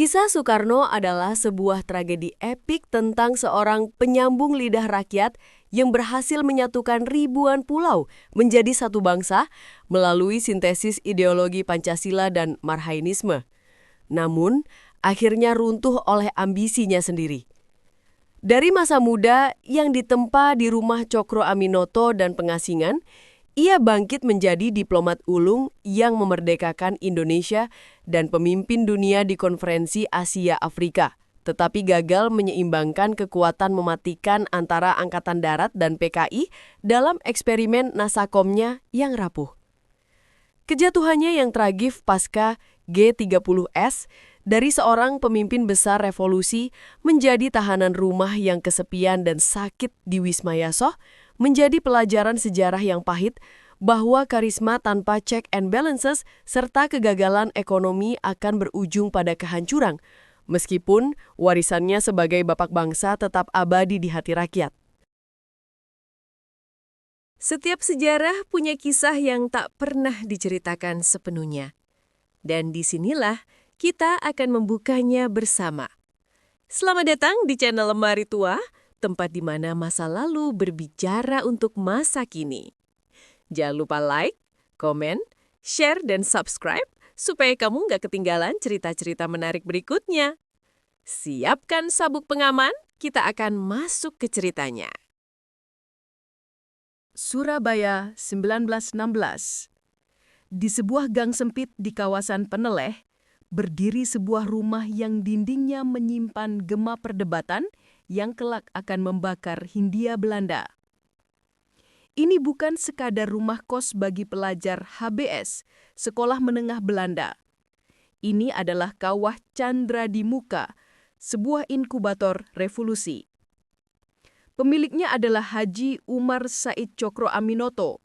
Kisah Soekarno adalah sebuah tragedi epik tentang seorang penyambung lidah rakyat yang berhasil menyatukan ribuan pulau menjadi satu bangsa melalui sintesis ideologi Pancasila dan Marhainisme. Namun, akhirnya runtuh oleh ambisinya sendiri. Dari masa muda yang ditempa di rumah Cokro Aminoto dan pengasingan, ia bangkit menjadi diplomat ulung yang memerdekakan Indonesia dan pemimpin dunia di konferensi Asia Afrika, tetapi gagal menyeimbangkan kekuatan mematikan antara Angkatan Darat dan PKI dalam eksperimen Nasakomnya yang rapuh. Kejatuhannya yang tragis pasca G30S dari seorang pemimpin besar revolusi menjadi tahanan rumah yang kesepian dan sakit di Wisma Yasoh menjadi pelajaran sejarah yang pahit bahwa karisma tanpa check and balances serta kegagalan ekonomi akan berujung pada kehancuran, meskipun warisannya sebagai bapak bangsa tetap abadi di hati rakyat. Setiap sejarah punya kisah yang tak pernah diceritakan sepenuhnya. Dan disinilah kita akan membukanya bersama. Selamat datang di channel Lemari Tua, tempat di mana masa lalu berbicara untuk masa kini. Jangan lupa like, komen, share, dan subscribe supaya kamu nggak ketinggalan cerita-cerita menarik berikutnya. Siapkan sabuk pengaman, kita akan masuk ke ceritanya. Surabaya, 1916. Di sebuah gang sempit di kawasan Peneleh, berdiri sebuah rumah yang dindingnya menyimpan gema perdebatan yang kelak akan membakar Hindia Belanda. Ini bukan sekadar rumah kos bagi pelajar HBS, Sekolah Menengah Belanda. Ini adalah Kawah Candra di Muka, sebuah inkubator revolusi. Pemiliknya adalah Haji Umar Said Cokro Aminoto,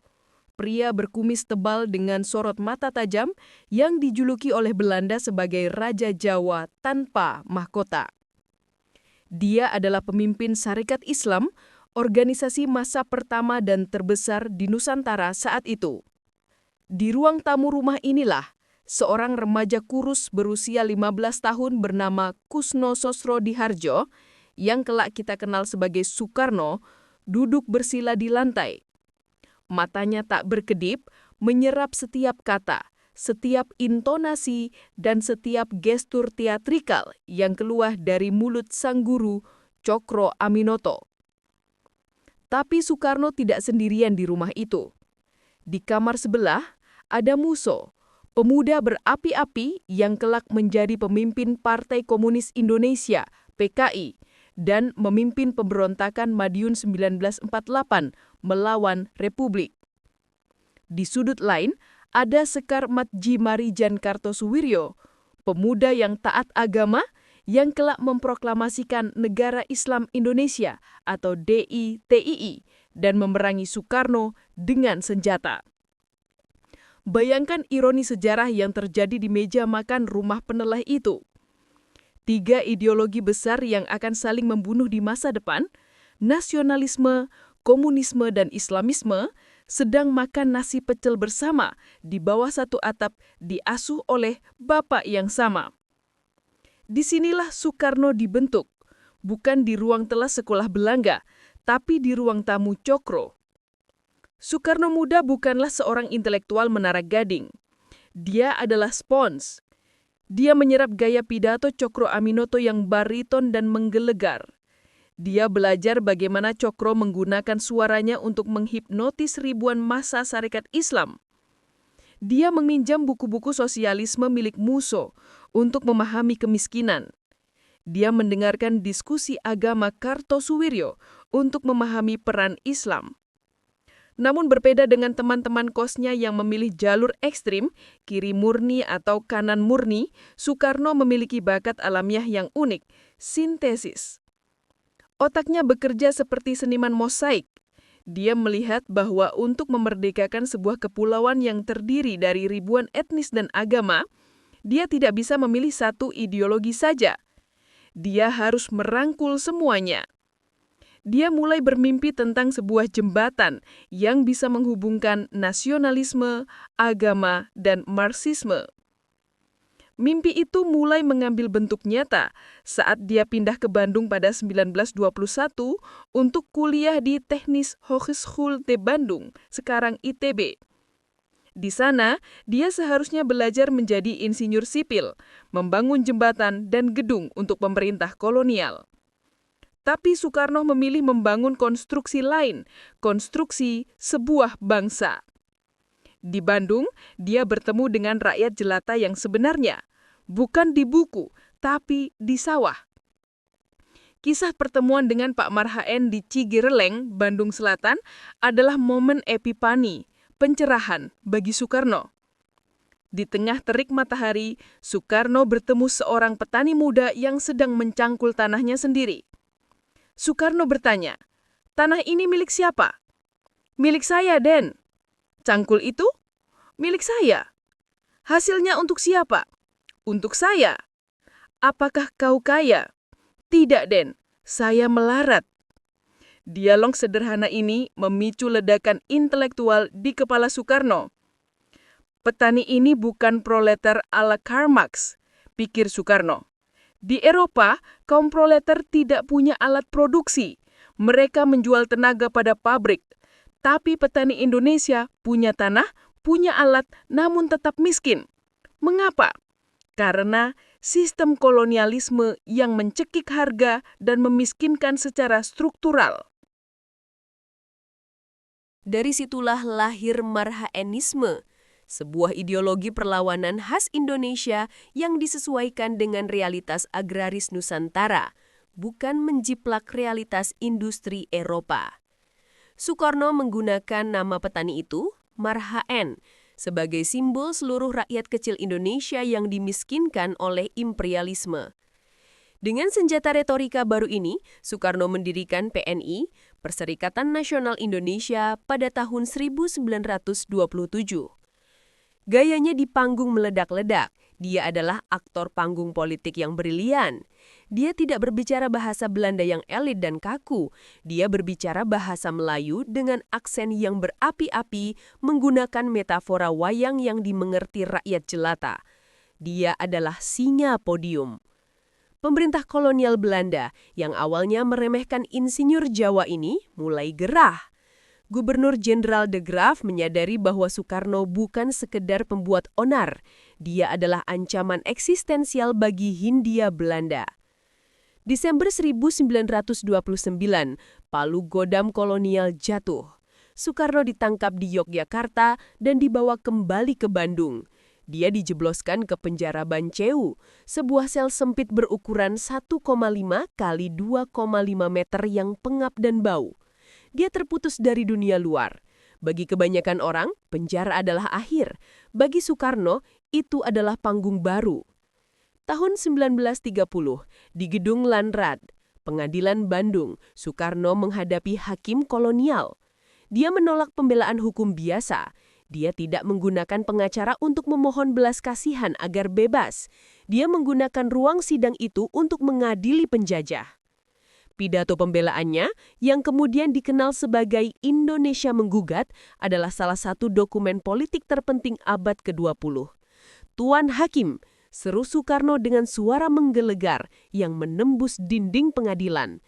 pria berkumis tebal dengan sorot mata tajam yang dijuluki oleh Belanda sebagai Raja Jawa tanpa mahkota. Dia adalah pemimpin Sarekat Islam, organisasi massa pertama dan terbesar di Nusantara saat itu. Di ruang tamu rumah inilah, seorang remaja kurus berusia 15 tahun bernama Kusno Sosrodihardjo, yang kelak kita kenal sebagai Soekarno, duduk bersila di lantai. Matanya tak berkedip, menyerap setiap kata, setiap intonasi, dan setiap gestur teatrikal yang keluar dari mulut sang guru, Cokro Aminoto. Tapi Soekarno tidak sendirian di rumah itu. Di kamar sebelah, ada Muso, pemuda berapi-api yang kelak menjadi pemimpin Partai Komunis Indonesia, PKI, dan memimpin pemberontakan Madiun 1948 melawan Republik. Di sudut lain, ada Sekar Matji Marijan Kartosuwiryo, pemuda yang taat agama yang kelak memproklamasikan Negara Islam Indonesia atau DITII dan memerangi Soekarno dengan senjata. Bayangkan ironi sejarah yang terjadi di meja makan rumah Peneleh itu. 3 ideologi besar yang akan saling membunuh di masa depan, nasionalisme, komunisme, dan Islamisme, sedang makan nasi pecel bersama di bawah satu atap diasuh oleh bapak yang sama. Disinilah Soekarno dibentuk, bukan di ruang telas sekolah Belanga, tapi di ruang tamu Cokro. Soekarno muda bukanlah seorang intelektual menara gading. Dia adalah spons. Dia menyerap gaya pidato Cokro Aminoto yang bariton dan menggelegar. Dia belajar bagaimana Cokro menggunakan suaranya untuk menghipnotis ribuan massa Sarekat Islam. Dia meminjam buku-buku sosialisme milik Muso untuk memahami kemiskinan. Dia mendengarkan diskusi agama Kartosuwiryo untuk memahami peran Islam. Namun berbeda dengan teman-teman kosnya yang memilih jalur ekstrim, kiri murni atau kanan murni, Soekarno memiliki bakat alamiah yang unik, sintesis. Otaknya bekerja seperti seniman mosaik. Dia melihat bahwa untuk memerdekakan sebuah kepulauan yang terdiri dari ribuan etnis dan agama, dia tidak bisa memilih satu ideologi saja. Dia harus merangkul semuanya. Dia mulai bermimpi tentang sebuah jembatan yang bisa menghubungkan nasionalisme, agama, dan Marxisme. Mimpi itu mulai mengambil bentuk nyata saat dia pindah ke Bandung pada 1921 untuk kuliah di Technische Hogeschool de Bandung, sekarang ITB. Di sana, dia seharusnya belajar menjadi insinyur sipil, membangun jembatan dan gedung untuk pemerintah kolonial. Tapi Soekarno memilih membangun konstruksi lain, konstruksi sebuah bangsa. Di Bandung, dia bertemu dengan rakyat jelata yang sebenarnya, bukan di buku, tapi di sawah. Kisah pertemuan dengan Pak Marhaen di Cigireleng, Bandung Selatan, adalah momen epipani, pencerahan bagi Soekarno. Di tengah terik matahari, Soekarno bertemu seorang petani muda yang sedang mencangkul tanahnya sendiri. Soekarno bertanya, "Tanah ini milik siapa?" "Milik saya, Den." "Cangkul itu?" "Milik saya." "Hasilnya untuk siapa?" "Untuk saya." "Apakah kau kaya?" "Tidak, Den. Saya melarat." Dialog sederhana ini memicu ledakan intelektual di kepala Soekarno. Petani ini bukan proletar ala Karl Marx, pikir Soekarno. Di Eropa, kaum proletar tidak punya alat produksi. Mereka menjual tenaga pada pabrik. Tapi petani Indonesia punya tanah, punya alat, namun tetap miskin. Mengapa? Karena sistem kolonialisme yang mencekik harga dan memiskinkan secara struktural. Dari situlah lahir Marhaenisme, sebuah ideologi perlawanan khas Indonesia yang disesuaikan dengan realitas agraris Nusantara, bukan menjiplak realitas industri Eropa. Soekarno menggunakan nama petani itu, Marhaen, sebagai simbol seluruh rakyat kecil Indonesia yang dimiskinkan oleh imperialisme. Dengan senjata retorika baru ini, Soekarno mendirikan PNI, Perserikatan Nasional Indonesia, pada tahun 1927. Gayanya di panggung meledak-ledak, dia adalah aktor panggung politik yang brilian. Dia tidak berbicara bahasa Belanda yang elit dan kaku, dia berbicara bahasa Melayu dengan aksen yang berapi-api, menggunakan metafora wayang yang dimengerti rakyat jelata. Dia adalah singa podium. Pemerintah kolonial Belanda yang awalnya meremehkan insinyur Jawa ini mulai gerah. Gubernur Jenderal de Graaf menyadari bahwa Soekarno bukan sekedar pembuat onar, dia adalah ancaman eksistensial bagi Hindia Belanda. Desember 1929, palu godam kolonial jatuh. Soekarno ditangkap di Yogyakarta dan dibawa kembali ke Bandung. Dia dijebloskan ke penjara Banceu, sebuah sel sempit berukuran 1,5 kali 2,5 meter yang pengap dan bau. Dia terputus dari dunia luar. Bagi kebanyakan orang, penjara adalah akhir. Bagi Soekarno, itu adalah panggung baru. Tahun 1930, di Gedung Lanrad, Pengadilan Bandung, Soekarno menghadapi hakim kolonial. Dia menolak pembelaan hukum biasa. Dia tidak menggunakan pengacara untuk memohon belas kasihan agar bebas. Dia menggunakan ruang sidang itu untuk mengadili penjajah. Pidato pembelaannya, yang kemudian dikenal sebagai Indonesia Menggugat, adalah salah satu dokumen politik terpenting abad ke-20. "Tuan Hakim," seru Soekarno dengan suara menggelegar yang menembus dinding pengadilan.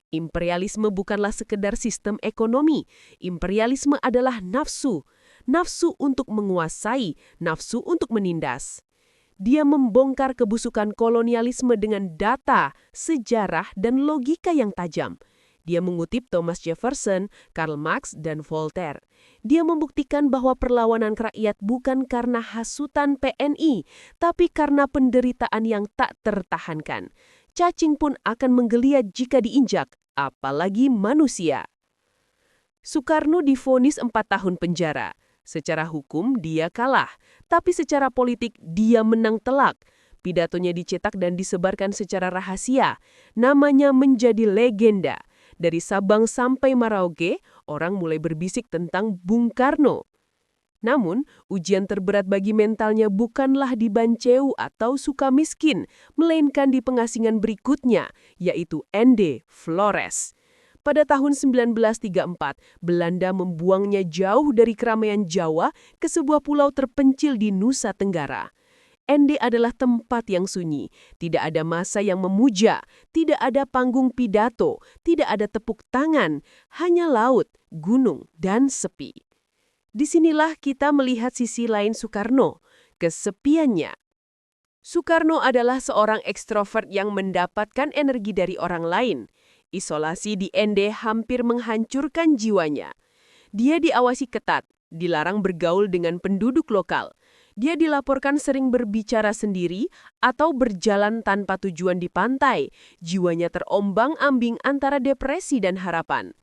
Imperialisme bukanlah sekedar sistem ekonomi. Imperialisme adalah nafsu. Nafsu untuk menguasai, nafsu untuk menindas. Dia membongkar kebusukan kolonialisme dengan data, sejarah, dan logika yang tajam. Dia mengutip Thomas Jefferson, Karl Marx, dan Voltaire. Dia membuktikan bahwa perlawanan rakyat bukan karena hasutan PNI, tapi karena penderitaan yang tak tertahankan. Cacing pun akan menggeliat jika diinjak, apalagi manusia. Soekarno divonis 4 tahun penjara. Secara hukum dia kalah, tapi secara politik dia menang telak. Pidatonya dicetak dan disebarkan secara rahasia. Namanya menjadi legenda. Dari Sabang sampai Merauke, orang mulai berbisik tentang Bung Karno. Namun, ujian terberat bagi mentalnya bukanlah di Banceu atau Sukamiskin, melainkan di pengasingan berikutnya, yaitu Ende Flores. Pada tahun 1934, Belanda membuangnya jauh dari keramaian Jawa ke sebuah pulau terpencil di Nusa Tenggara. Ende adalah tempat yang sunyi, tidak ada massa yang memuja, tidak ada panggung pidato, tidak ada tepuk tangan, hanya laut, gunung, dan sepi. Disinilah kita melihat sisi lain Soekarno, kesepiannya. Soekarno adalah seorang ekstrovert yang mendapatkan energi dari orang lain. Isolasi di Ende hampir menghancurkan jiwanya. Dia diawasi ketat, dilarang bergaul dengan penduduk lokal. Dia dilaporkan sering berbicara sendiri atau berjalan tanpa tujuan di pantai. Jiwanya terombang-ambing antara depresi dan harapan.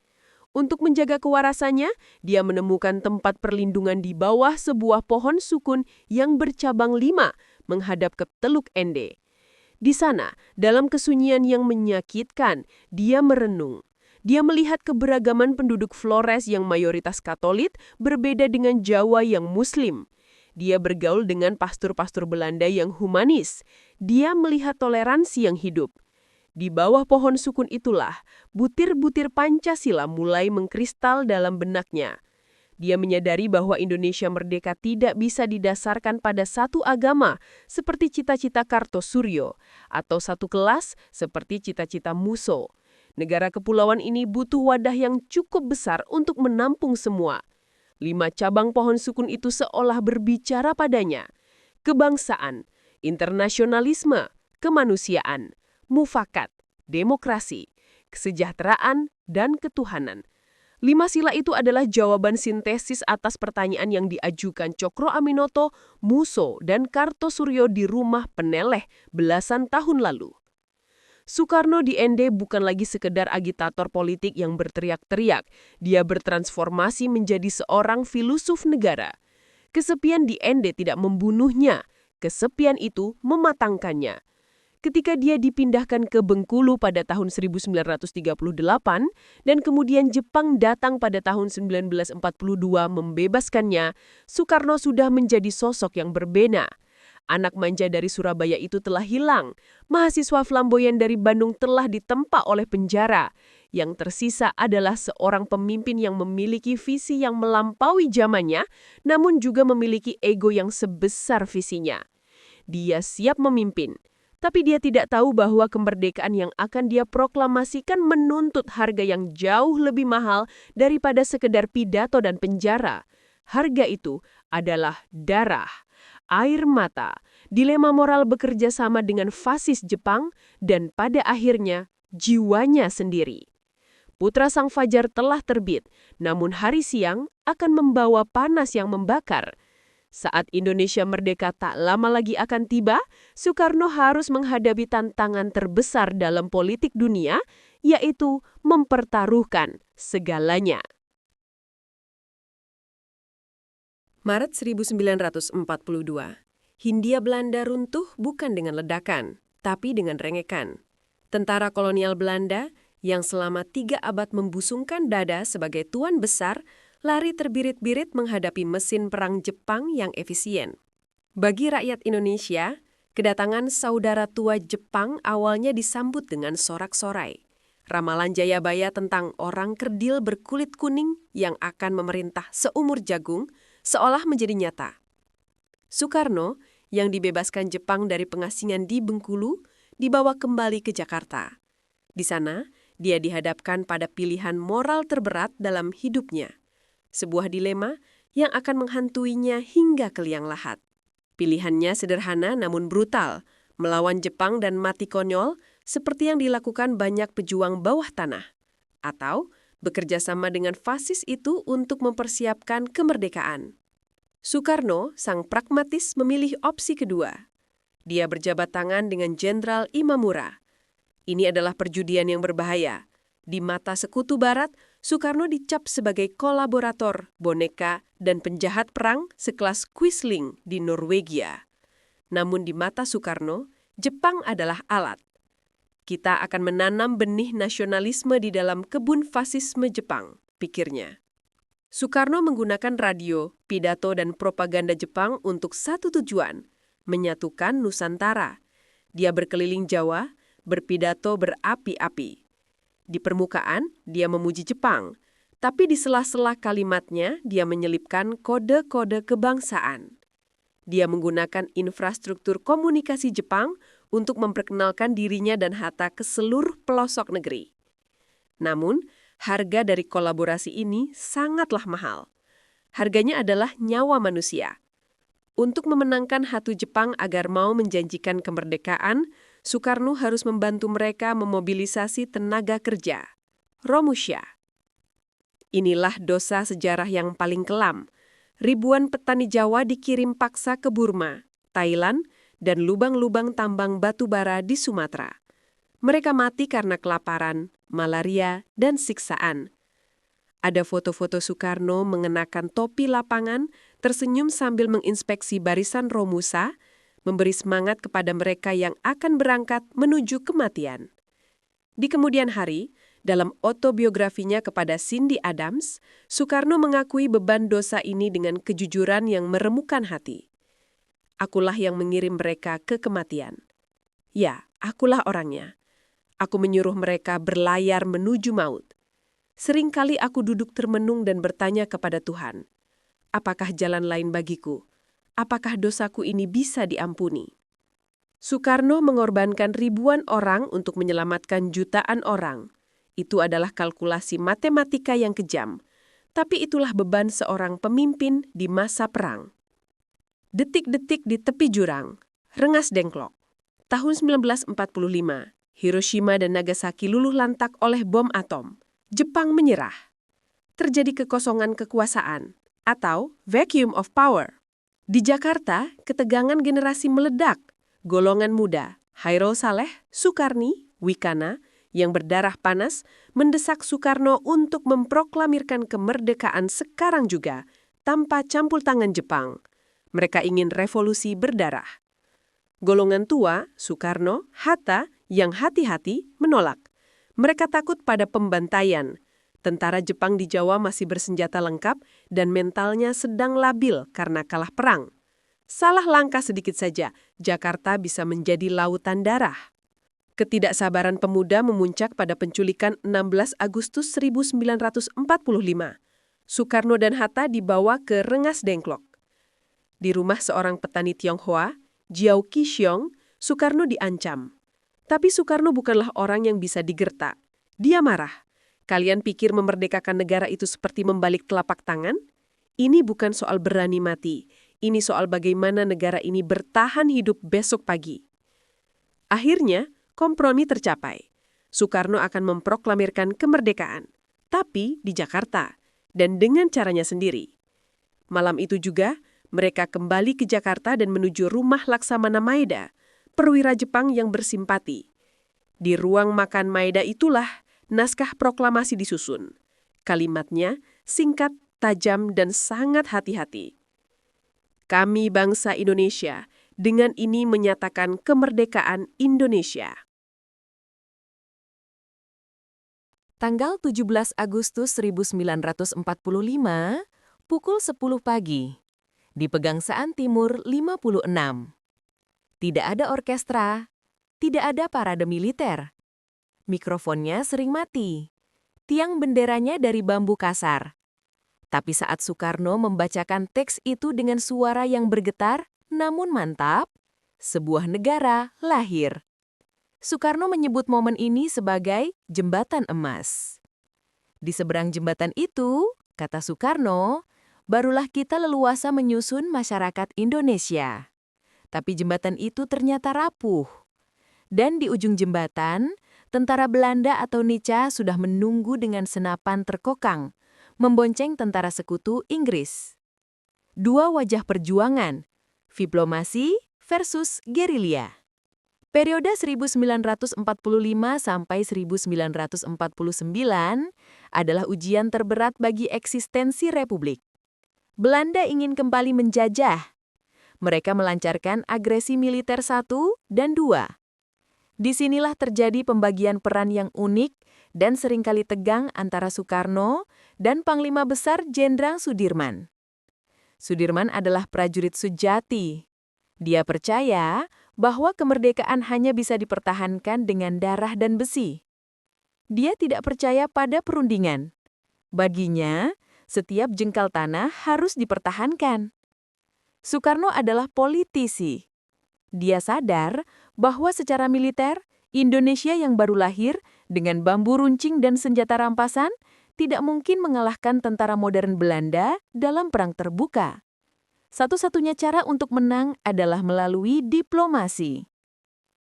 Untuk menjaga kewarasannya, dia menemukan tempat perlindungan di bawah sebuah pohon sukun yang bercabang 5 menghadap ke Teluk Ende. Di sana, dalam kesunyian yang menyakitkan, dia merenung. Dia melihat keberagaman penduduk Flores yang mayoritas Katolik berbeda dengan Jawa yang Muslim. Dia bergaul dengan pastor-pastor Belanda yang humanis. Dia melihat toleransi yang hidup. Di bawah pohon sukun itulah, butir-butir Pancasila mulai mengkristal dalam benaknya. Dia menyadari bahwa Indonesia merdeka tidak bisa didasarkan pada satu agama seperti cita-cita Kartosuryo atau satu kelas seperti cita-cita Musso. Negara kepulauan ini butuh wadah yang cukup besar untuk menampung semua. 5 cabang pohon sukun itu seolah berbicara padanya. Kebangsaan, internasionalisme, kemanusiaan, mufakat, demokrasi, kesejahteraan, dan ketuhanan. 5 sila itu adalah jawaban sintesis atas pertanyaan yang diajukan Cokro Aminoto, Musso, dan Kartosuryo di rumah Peneleh belasan tahun lalu. Soekarno di Ende bukan lagi sekedar agitator politik yang berteriak-teriak. Dia bertransformasi menjadi seorang filosof negara. Kesepian di Ende tidak membunuhnya. Kesepian itu mematangkannya. Ketika dia dipindahkan ke Bengkulu pada tahun 1938 dan kemudian Jepang datang pada tahun 1942 membebaskannya, Soekarno sudah menjadi sosok yang berbeda. Anak manja dari Surabaya itu telah hilang. Mahasiswa flamboyan dari Bandung telah ditempa oleh penjara. Yang tersisa adalah seorang pemimpin yang memiliki visi yang melampaui zamannya, namun juga memiliki ego yang sebesar visinya. Dia siap memimpin, tapi dia tidak tahu bahwa kemerdekaan yang akan dia proklamasikan menuntut harga yang jauh lebih mahal daripada sekedar pidato dan penjara. Harga itu adalah darah, air mata, dilema moral bekerja sama dengan fasis Jepang, dan pada akhirnya jiwanya sendiri. Putra Sang Fajar telah terbit, namun hari siang akan membawa panas yang membakar. Saat Indonesia merdeka tak lama lagi akan tiba, Soekarno harus menghadapi tantangan terbesar dalam politik dunia, yaitu mempertaruhkan segalanya. Maret 1942, Hindia Belanda runtuh bukan dengan ledakan, tapi dengan rengekan. Tentara kolonial Belanda yang selama 3 abad membusungkan dada sebagai tuan besar, lari terbirit-birit menghadapi mesin perang Jepang yang efisien. Bagi rakyat Indonesia, kedatangan saudara tua Jepang awalnya disambut dengan sorak-sorai. Ramalan Jayabaya tentang orang kerdil berkulit kuning yang akan memerintah seumur jagung seolah menjadi nyata. Soekarno, yang dibebaskan Jepang dari pengasingan di Bengkulu, dibawa kembali ke Jakarta. Di sana, dia dihadapkan pada pilihan moral terberat dalam hidupnya. Sebuah dilema yang akan menghantuinya hingga ke liang lahat. Pilihannya sederhana namun brutal, melawan Jepang dan mati konyol seperti yang dilakukan banyak pejuang bawah tanah. Atau bekerja sama dengan fasis itu untuk mempersiapkan kemerdekaan. Soekarno, sang pragmatis, memilih opsi kedua. Dia berjabat tangan dengan Jenderal Imamura. Ini adalah perjudian yang berbahaya. Di mata sekutu Barat, Soekarno dicap sebagai kolaborator, boneka, dan penjahat perang sekelas Quisling di Norwegia. Namun di mata Soekarno, Jepang adalah alat. Kita akan menanam benih nasionalisme di dalam kebun fasisme Jepang, pikirnya. Soekarno menggunakan radio, pidato, dan propaganda Jepang untuk satu tujuan, menyatukan Nusantara. Dia berkeliling Jawa, berpidato berapi-api. Di permukaan, dia memuji Jepang, tapi di sela-sela kalimatnya, dia menyelipkan kode-kode kebangsaan. Dia menggunakan infrastruktur komunikasi Jepang untuk memperkenalkan dirinya dan Hatta ke seluruh pelosok negeri. Namun, harga dari kolaborasi ini sangatlah mahal. Harganya adalah nyawa manusia. Untuk memenangkan hati Jepang agar mau menjanjikan kemerdekaan, Soekarno harus membantu mereka memobilisasi tenaga kerja. Romusha. Inilah dosa sejarah yang paling kelam. Ribuan petani Jawa dikirim paksa ke Burma, Thailand, dan lubang-lubang tambang batu bara di Sumatera. Mereka mati karena kelaparan, malaria, dan siksaan. Ada foto-foto Soekarno mengenakan topi lapangan, tersenyum sambil menginspeksi barisan Romusa, memberi semangat kepada mereka yang akan berangkat menuju kematian. Di kemudian hari, dalam autobiografinya kepada Cindy Adams, Soekarno mengakui beban dosa ini dengan kejujuran yang meremukkan hati. Akulah yang mengirim mereka ke kematian. Ya, akulah orangnya. Aku menyuruh mereka berlayar menuju maut. Seringkali aku duduk termenung dan bertanya kepada Tuhan, apakah jalan lain bagiku? Apakah dosaku ini bisa diampuni? Soekarno mengorbankan ribuan orang untuk menyelamatkan jutaan orang. Itu adalah kalkulasi matematika yang kejam, tapi itulah beban seorang pemimpin di masa perang. Detik-detik di tepi jurang, Rengas Dengklok. Tahun 1945, Hiroshima dan Nagasaki luluh lantak oleh bom atom. Jepang menyerah. Terjadi kekosongan kekuasaan, atau vacuum of power. Di Jakarta, ketegangan generasi meledak. Golongan muda, Hairul Saleh, Soekarni, Wikana, yang berdarah panas, mendesak Soekarno untuk memproklamirkan kemerdekaan sekarang juga, tanpa campur tangan Jepang. Mereka ingin revolusi berdarah. Golongan tua, Soekarno, Hatta, yang hati-hati, menolak. Mereka takut pada pembantaian. Tentara Jepang di Jawa masih bersenjata lengkap dan mentalnya sedang labil karena kalah perang. Salah langkah sedikit saja, Jakarta bisa menjadi lautan darah. Ketidaksabaran pemuda memuncak pada penculikan 16 Agustus 1945. Soekarno dan Hatta dibawa ke Rengas Dengklok. Di rumah seorang petani Tionghoa, Jiao Qixiong, Soekarno diancam. Tapi Soekarno bukanlah orang yang bisa digertak. Dia marah. Kalian pikir memerdekakan negara itu seperti membalik telapak tangan? Ini bukan soal berani mati. Ini soal bagaimana negara ini bertahan hidup besok pagi. Akhirnya, kompromi tercapai. Soekarno akan memproklamirkan kemerdekaan, tapi di Jakarta, dan dengan caranya sendiri. Malam itu juga, mereka kembali ke Jakarta dan menuju rumah Laksamana Maeda, perwira Jepang yang bersimpati. Di ruang makan Maeda itulah naskah proklamasi disusun. Kalimatnya singkat, tajam, dan sangat hati-hati. Kami bangsa Indonesia dengan ini menyatakan kemerdekaan Indonesia. Tanggal 17 Agustus 1945, pukul 10 pagi, di Pegangsaan Timur 56. Tidak ada orkestra, tidak ada parade militer. Mikrofonnya sering mati. Tiang benderanya dari bambu kasar. Tapi saat Soekarno membacakan teks itu dengan suara yang bergetar, namun mantap, sebuah negara lahir. Soekarno menyebut momen ini sebagai jembatan emas. Di seberang jembatan itu, kata Soekarno, barulah kita leluasa menyusun masyarakat Indonesia. Tapi jembatan itu ternyata rapuh. Dan di ujung jembatan, tentara Belanda atau Nica sudah menunggu dengan senapan terkokang, membonceng tentara sekutu Inggris. Dua wajah perjuangan, diplomasi versus gerilya. Periode 1945 sampai 1949 adalah ujian terberat bagi eksistensi Republik. Belanda ingin kembali menjajah. Mereka melancarkan agresi militer 1 dan 2. Disinilah terjadi pembagian peran yang unik dan seringkali tegang antara Soekarno dan Panglima Besar Jenderal Sudirman. Sudirman adalah prajurit sejati. Dia percaya bahwa kemerdekaan hanya bisa dipertahankan dengan darah dan besi. Dia tidak percaya pada perundingan. Baginya, setiap jengkal tanah harus dipertahankan. Soekarno adalah politisi. Dia sadar bahwa secara militer, Indonesia yang baru lahir dengan bambu runcing dan senjata rampasan tidak mungkin mengalahkan tentara modern Belanda dalam perang terbuka. Satu-satunya cara untuk menang adalah melalui diplomasi.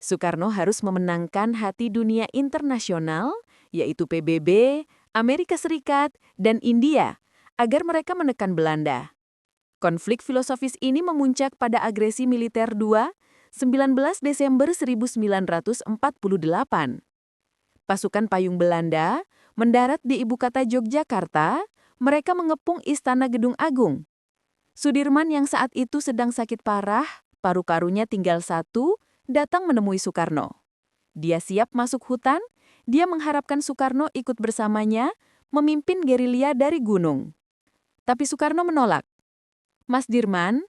Soekarno harus memenangkan hati dunia internasional, yaitu PBB, Amerika Serikat, dan India, agar mereka menekan Belanda. Konflik filosofis ini memuncak pada agresi militer II, 19 Desember 1948. Pasukan payung Belanda mendarat di ibu kota Yogyakarta, mereka mengepung Istana Gedung Agung. Sudirman yang saat itu sedang sakit parah, paru-parunya tinggal satu, datang menemui Soekarno. Dia siap masuk hutan, dia mengharapkan Soekarno ikut bersamanya, memimpin gerilya dari gunung. Tapi Soekarno menolak. Mas Dirman,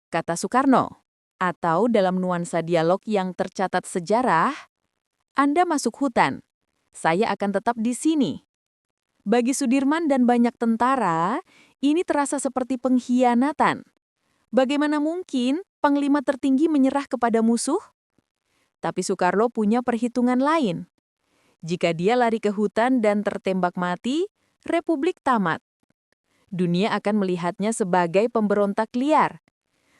kata Soekarno, atau dalam nuansa dialog yang tercatat sejarah, Anda masuk hutan, saya akan tetap di sini. Bagi Sudirman dan banyak tentara, ini terasa seperti pengkhianatan. Bagaimana mungkin panglima tertinggi menyerah kepada musuh? Tapi Soekarno punya perhitungan lain. Jika dia lari ke hutan dan tertembak mati, Republik tamat. Dunia akan melihatnya sebagai pemberontak liar.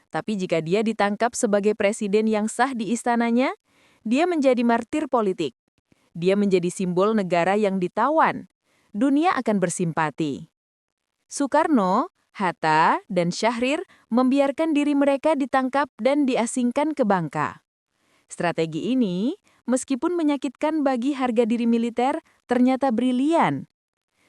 Tapi jika dia ditangkap sebagai presiden yang sah di istananya, dia menjadi martir politik. Dia menjadi simbol negara yang ditawan. Dunia akan bersimpati. Soekarno, Hatta, dan Syahrir membiarkan diri mereka ditangkap dan diasingkan ke Bangka. Strategi ini, meskipun menyakitkan bagi harga diri militer, ternyata brilian.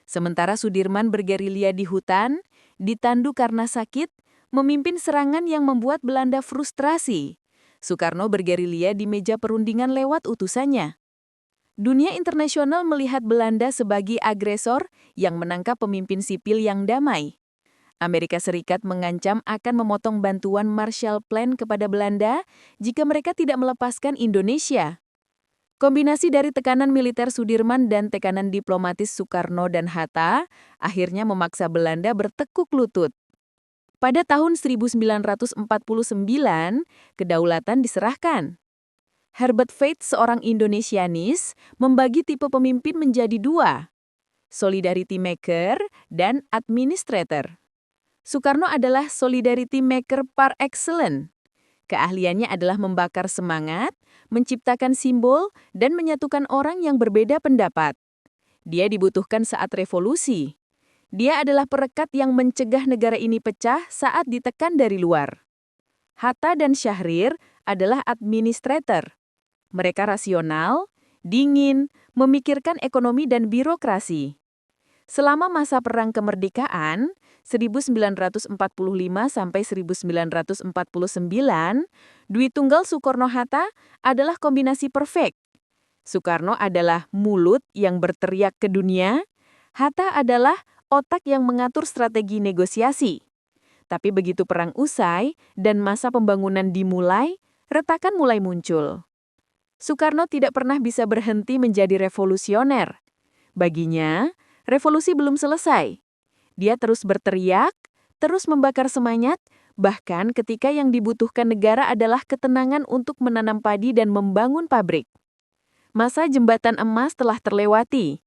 Sementara Sudirman bergerilya di hutan, ditandu karena sakit, memimpin serangan yang membuat Belanda frustrasi. Soekarno bergerilya di meja perundingan lewat utusannya. Dunia internasional melihat Belanda sebagai agresor yang menangkap pemimpin sipil yang damai. Amerika Serikat mengancam akan memotong bantuan Marshall Plan kepada Belanda jika mereka tidak melepaskan Indonesia. Kombinasi dari tekanan militer Sudirman dan tekanan diplomatis Soekarno dan Hatta akhirnya memaksa Belanda bertekuk lutut. Pada tahun 1949, kedaulatan diserahkan. Herbert Feith, seorang Indonesianis, membagi tipe pemimpin menjadi dua, solidarity maker dan administrator. Soekarno adalah solidarity maker par excellence. Keahliannya adalah membakar semangat, menciptakan simbol, dan menyatukan orang yang berbeda pendapat. Dia dibutuhkan saat revolusi. Dia adalah perekat yang mencegah negara ini pecah saat ditekan dari luar. Hatta dan Syahrir adalah administrator. Mereka rasional, dingin, memikirkan ekonomi dan birokrasi. Selama masa Perang Kemerdekaan, 1945 sampai 1949, Dwi Tunggal Soekarno-Hatta adalah kombinasi perfect. Soekarno adalah mulut yang berteriak ke dunia, Hatta adalah otak yang mengatur strategi negosiasi. Tapi begitu perang usai dan masa pembangunan dimulai, retakan mulai muncul. Soekarno tidak pernah bisa berhenti menjadi revolusioner. Baginya, revolusi belum selesai. Dia terus berteriak, terus membakar semangat, bahkan ketika yang dibutuhkan negara adalah ketenangan untuk menanam padi dan membangun pabrik. Masa jembatan emas telah terlewati.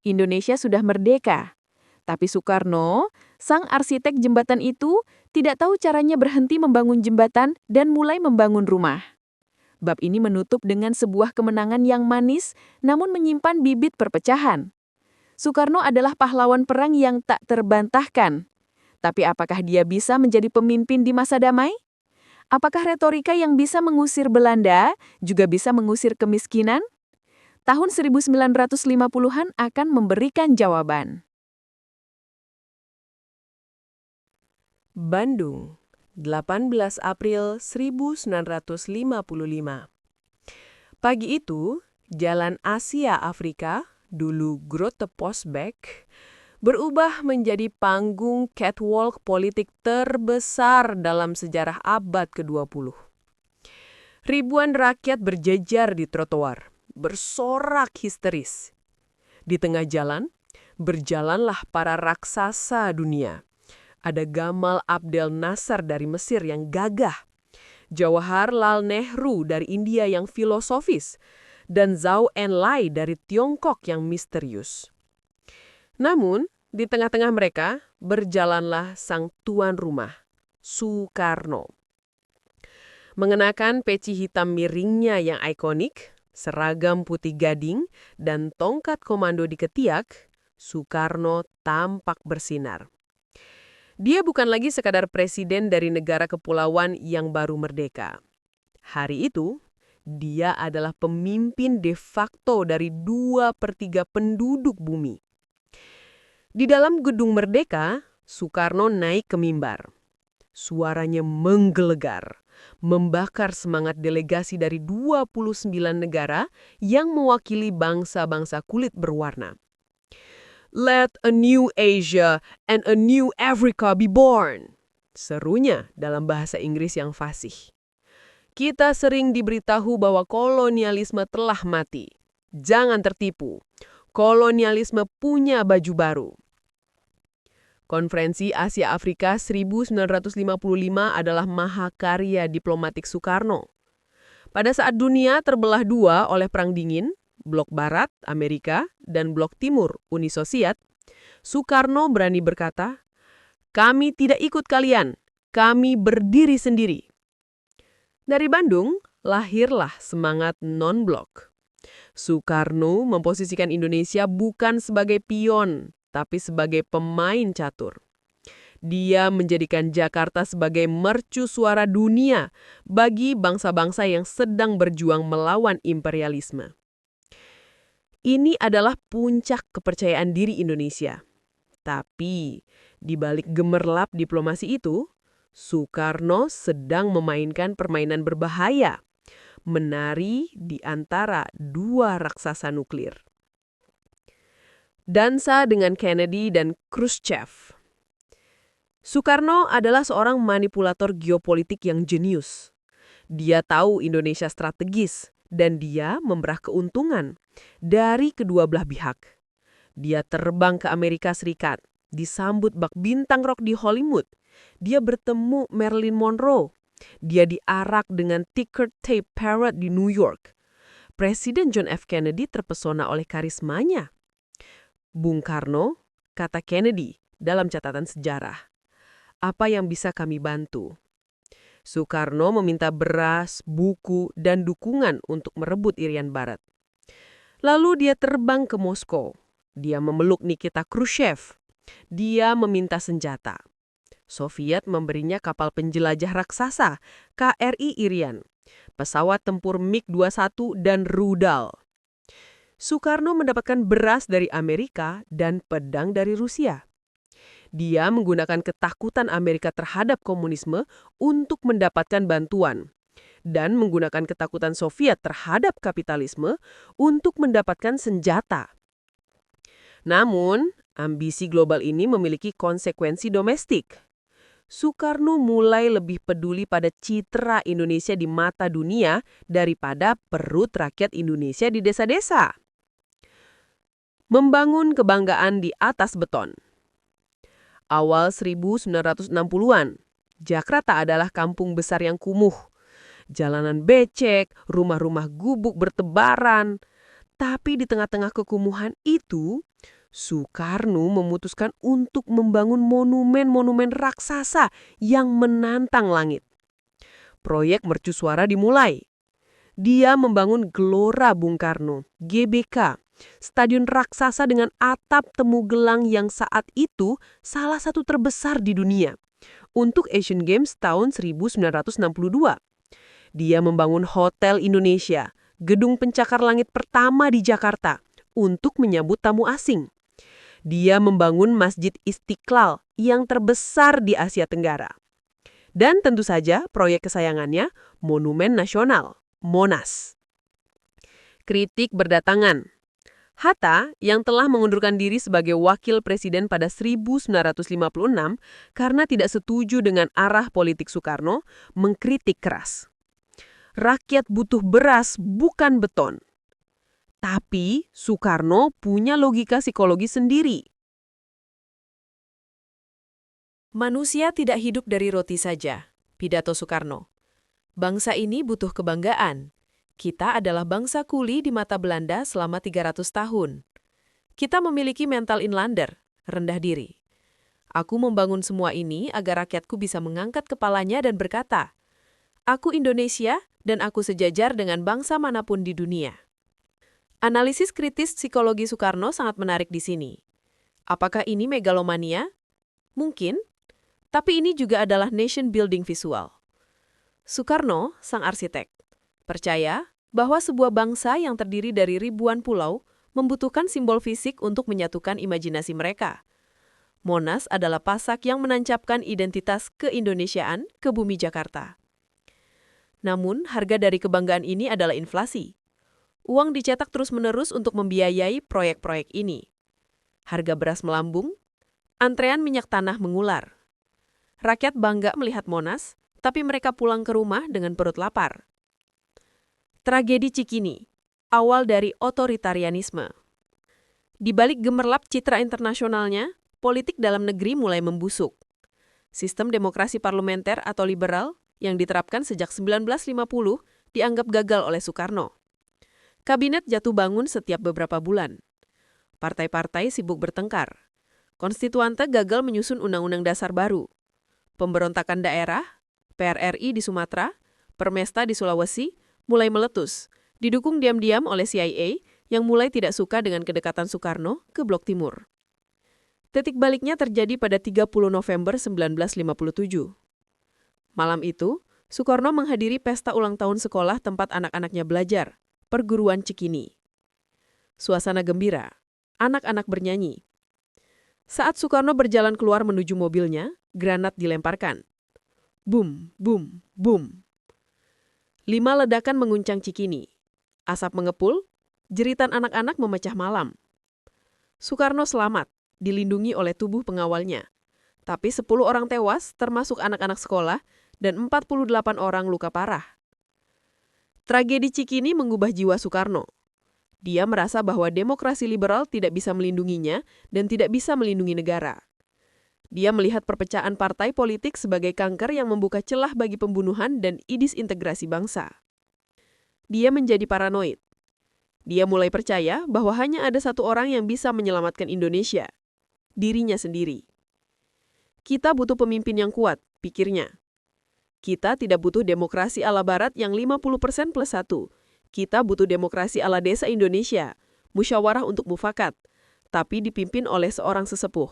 Indonesia sudah merdeka. Tapi Soekarno, sang arsitek jembatan itu, tidak tahu caranya berhenti membangun jembatan dan mulai membangun rumah. Bab ini menutup dengan sebuah kemenangan yang manis, namun menyimpan bibit perpecahan. Soekarno adalah pahlawan perang yang tak terbantahkan. Tapi apakah dia bisa menjadi pemimpin di masa damai? Apakah retorika yang bisa mengusir Belanda juga bisa mengusir kemiskinan? Tahun 1950-an akan memberikan jawaban. Bandung, 18 April 1955. Pagi itu, Jalan Asia Afrika, dulu Grote Postback, berubah menjadi panggung catwalk politik terbesar dalam sejarah abad ke-20. Ribuan rakyat berjejer di trotoar, bersorak histeris. Di tengah jalan, berjalanlah para raksasa dunia. Ada Gamal Abdel Nasser dari Mesir yang gagah, Jawaharlal Nehru dari India yang filosofis, dan Zhou Enlai dari Tiongkok yang misterius. Namun, di tengah-tengah mereka berjalanlah sang tuan rumah, Soekarno. Mengenakan peci hitam miringnya yang ikonik, seragam putih gading, dan tongkat komando di ketiak, Soekarno tampak bersinar. Dia bukan lagi sekadar presiden dari negara kepulauan yang baru merdeka. Hari itu, dia adalah pemimpin de facto dari 2/3 penduduk bumi. Di dalam Gedung Merdeka, Soekarno naik ke mimbar. Suaranya menggelegar, membakar semangat delegasi dari 29 negara yang mewakili bangsa-bangsa kulit berwarna. Let a new Asia and a new Africa be born. Serunya dalam bahasa Inggris yang fasih. Kita sering diberitahu bahwa kolonialisme telah mati. Jangan tertipu. Kolonialisme punya baju baru. Konferensi Asia Afrika 1955 adalah mahakarya diplomatik Soekarno. Pada saat dunia terbelah dua oleh Perang Dingin, Blok Barat, Amerika, dan Blok Timur, Uni Soviet, Soekarno berani berkata, "Kami tidak ikut kalian, kami berdiri sendiri." Dari Bandung, lahirlah semangat non-blok. Soekarno memposisikan Indonesia bukan sebagai pion, tapi sebagai pemain catur. Dia menjadikan Jakarta sebagai mercu suara dunia bagi bangsa-bangsa yang sedang berjuang melawan imperialisme. Ini adalah puncak kepercayaan diri Indonesia. Tapi, di balik gemerlap diplomasi itu, Soekarno sedang memainkan permainan berbahaya, menari di antara dua raksasa nuklir. Dansa dengan Kennedy dan Khrushchev. Soekarno adalah seorang manipulator geopolitik yang jenius. Dia tahu Indonesia strategis, dan dia memperoleh keuntungan dari kedua belah pihak. Dia terbang ke Amerika Serikat, disambut bak bintang rock di Hollywood. Dia bertemu Marilyn Monroe. Dia diarak dengan ticker tape parade di New York. Presiden John F. Kennedy terpesona oleh karismanya. Bung Karno, kata Kennedy dalam catatan sejarah, "Apa yang bisa kami bantu?" Soekarno meminta beras, buku, dan dukungan untuk merebut Irian Barat. Lalu dia terbang ke Moskow. Dia memeluk Nikita Khrushchev. Dia meminta senjata. Soviet memberinya kapal penjelajah raksasa, KRI Irian, pesawat tempur MiG-21 dan rudal. Soekarno mendapatkan beras dari Amerika dan pedang dari Rusia. Dia menggunakan ketakutan Amerika terhadap komunisme untuk mendapatkan bantuan, dan menggunakan ketakutan Soviet terhadap kapitalisme untuk mendapatkan senjata. Namun, ambisi global ini memiliki konsekuensi domestik. Soekarno mulai lebih peduli pada citra Indonesia di mata dunia daripada perut rakyat Indonesia di desa-desa. Membangun kebanggaan di atas beton. Awal 1960-an, Jakarta adalah kampung besar yang kumuh. Jalanan becek, rumah-rumah gubuk bertebaran. Tapi di tengah-tengah kekumuhan itu, Soekarno memutuskan untuk membangun monumen-monumen raksasa yang menantang langit. Proyek mercusuara dimulai. Dia membangun Gelora Bung Karno, GBK, stadion raksasa dengan atap temu gelang yang saat itu salah satu terbesar di dunia, untuk Asian Games tahun 1962. Dia membangun Hotel Indonesia, gedung pencakar langit pertama di Jakarta, untuk menyambut tamu asing. Dia membangun Masjid Istiqlal yang terbesar di Asia Tenggara. Dan tentu saja proyek kesayangannya, Monumen Nasional, Monas. Kritik berdatangan. Hatta, yang telah mengundurkan diri sebagai wakil presiden pada 1956 karena tidak setuju dengan arah politik Soekarno, mengkritik keras. Rakyat butuh beras, bukan beton. Tapi Soekarno punya logika psikologi sendiri. Manusia tidak hidup dari roti saja, pidato Soekarno. Bangsa ini butuh kebanggaan. Kita adalah bangsa kuli di mata Belanda selama 300 tahun. Kita memiliki mental inlander, rendah diri. Aku membangun semua ini agar rakyatku bisa mengangkat kepalanya dan berkata, "Aku Indonesia dan aku sejajar dengan bangsa manapun di dunia." Analisis kritis psikologi Soekarno sangat menarik di sini. Apakah ini megalomania? Mungkin, tapi ini juga adalah nation building visual. Soekarno, sang arsitek, percaya bahwa sebuah bangsa yang terdiri dari ribuan pulau membutuhkan simbol fisik untuk menyatukan imajinasi mereka. Monas adalah pasak yang menancapkan identitas keindonesiaan ke bumi Jakarta. Namun, harga dari kebanggaan ini adalah inflasi. Uang dicetak terus-menerus untuk membiayai proyek-proyek ini. Harga beras melambung, antrean minyak tanah mengular. Rakyat bangga melihat Monas, tapi mereka pulang ke rumah dengan perut lapar. Tragedi Cikini, awal dari otoritarianisme. Di balik gemerlap citra internasionalnya, politik dalam negeri mulai membusuk. Sistem demokrasi parlementer atau liberal yang diterapkan sejak 1950 dianggap gagal oleh Soekarno. Kabinet jatuh bangun setiap beberapa bulan. Partai-partai sibuk bertengkar. Konstituante gagal menyusun undang-undang dasar baru. Pemberontakan daerah, PRRI di Sumatera, Permesta di Sulawesi, mulai meletus, didukung diam-diam oleh CIA yang mulai tidak suka dengan kedekatan Soekarno ke Blok Timur. Titik baliknya terjadi pada 30 November 1957. Malam itu, Soekarno menghadiri pesta ulang tahun sekolah tempat anak-anaknya belajar, Perguruan Cikini. Suasana gembira, anak-anak bernyanyi. Saat Soekarno berjalan keluar menuju mobilnya, granat dilemparkan. Bum, bum, bum. 5 ledakan menguncang Cikini. Asap mengepul, jeritan anak-anak memecah malam. Soekarno selamat, dilindungi oleh tubuh pengawalnya. Tapi 10 orang tewas, termasuk anak-anak sekolah, dan 48 orang luka parah. Tragedi Cikini mengubah jiwa Soekarno. Dia merasa bahwa demokrasi liberal tidak bisa melindunginya dan tidak bisa melindungi negara. Dia melihat perpecahan partai politik sebagai kanker yang membuka celah bagi pembunuhan dan disintegrasi bangsa. Dia menjadi paranoid. Dia mulai percaya bahwa hanya ada satu orang yang bisa menyelamatkan Indonesia, dirinya sendiri. Kita butuh pemimpin yang kuat, pikirnya. Kita tidak butuh demokrasi ala barat yang 50% plus 1. Kita butuh demokrasi ala desa Indonesia, musyawarah untuk mufakat, tapi dipimpin oleh seorang sesepuh.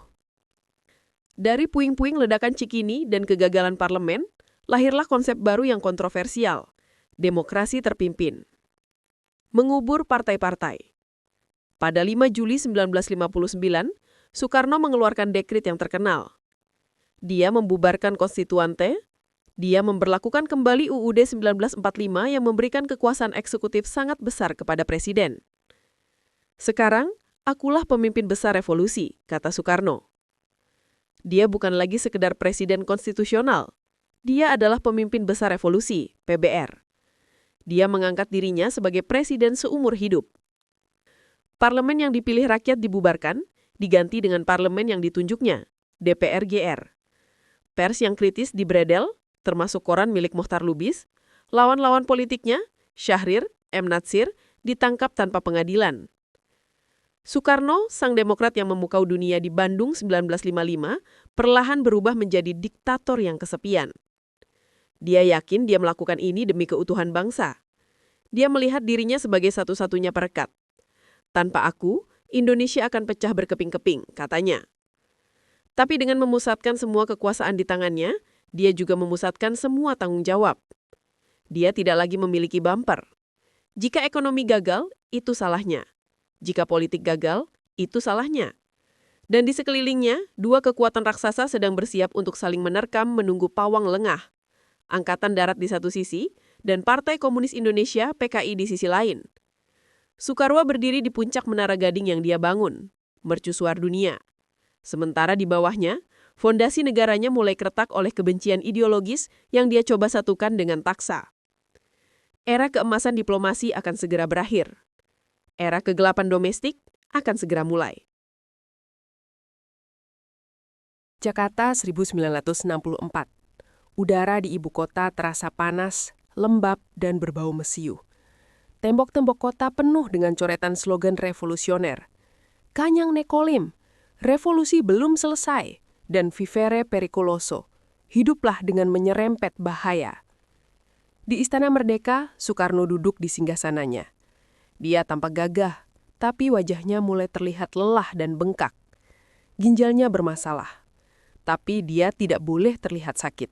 Dari puing-puing ledakan Cikini dan kegagalan parlemen, lahirlah konsep baru yang kontroversial, demokrasi terpimpin. Mengubur partai-partai. Pada 5 Juli 1959, Soekarno mengeluarkan dekrit yang terkenal. Dia membubarkan konstituante, dia memberlakukan kembali UUD 1945 yang memberikan kekuasaan eksekutif sangat besar kepada presiden. Sekarang, akulah pemimpin besar revolusi, kata Soekarno. Dia bukan lagi sekedar presiden konstitusional. Dia adalah pemimpin besar revolusi, PBR. Dia mengangkat dirinya sebagai presiden seumur hidup. Parlemen yang dipilih rakyat dibubarkan, diganti dengan parlemen yang ditunjuknya, DPR-GR. Pers yang kritis dibredel, termasuk koran milik Mohtar Lubis, lawan-lawan politiknya, Syahrir, M. Natsir, ditangkap tanpa pengadilan. Soekarno, sang demokrat yang memukau dunia di Bandung 1955, perlahan berubah menjadi diktator yang kesepian. Dia yakin dia melakukan ini demi keutuhan bangsa. Dia melihat dirinya sebagai satu-satunya perekat. Tanpa aku, Indonesia akan pecah berkeping-keping, katanya. Tapi dengan memusatkan semua kekuasaan di tangannya, dia juga memusatkan semua tanggung jawab. Dia tidak lagi memiliki bumper. Jika ekonomi gagal, itu salahnya. Jika politik gagal, itu salahnya. Dan di sekelilingnya, 2 kekuatan raksasa sedang bersiap untuk saling menerkam menunggu pawang lengah. Angkatan Darat di satu sisi, dan Partai Komunis Indonesia (PKI) di sisi lain. Soekarwo berdiri di puncak menara gading yang dia bangun, mercusuar dunia. Sementara di bawahnya, fondasi negaranya mulai retak oleh kebencian ideologis yang dia coba satukan dengan paksa. Era keemasan diplomasi akan segera berakhir. Era kegelapan domestik akan segera mulai. Jakarta 1964. Udara di ibu kota terasa panas, lembab, dan berbau mesiu. Tembok-tembok kota penuh dengan coretan slogan revolusioner. Kanyang Nekolim, revolusi belum selesai, dan Vivere Pericoloso, hiduplah dengan menyerempet bahaya. Di Istana Merdeka, Soekarno duduk di singgasananya. Dia tampak gagah, tapi wajahnya mulai terlihat lelah dan bengkak. Ginjalnya bermasalah, tapi dia tidak boleh terlihat sakit.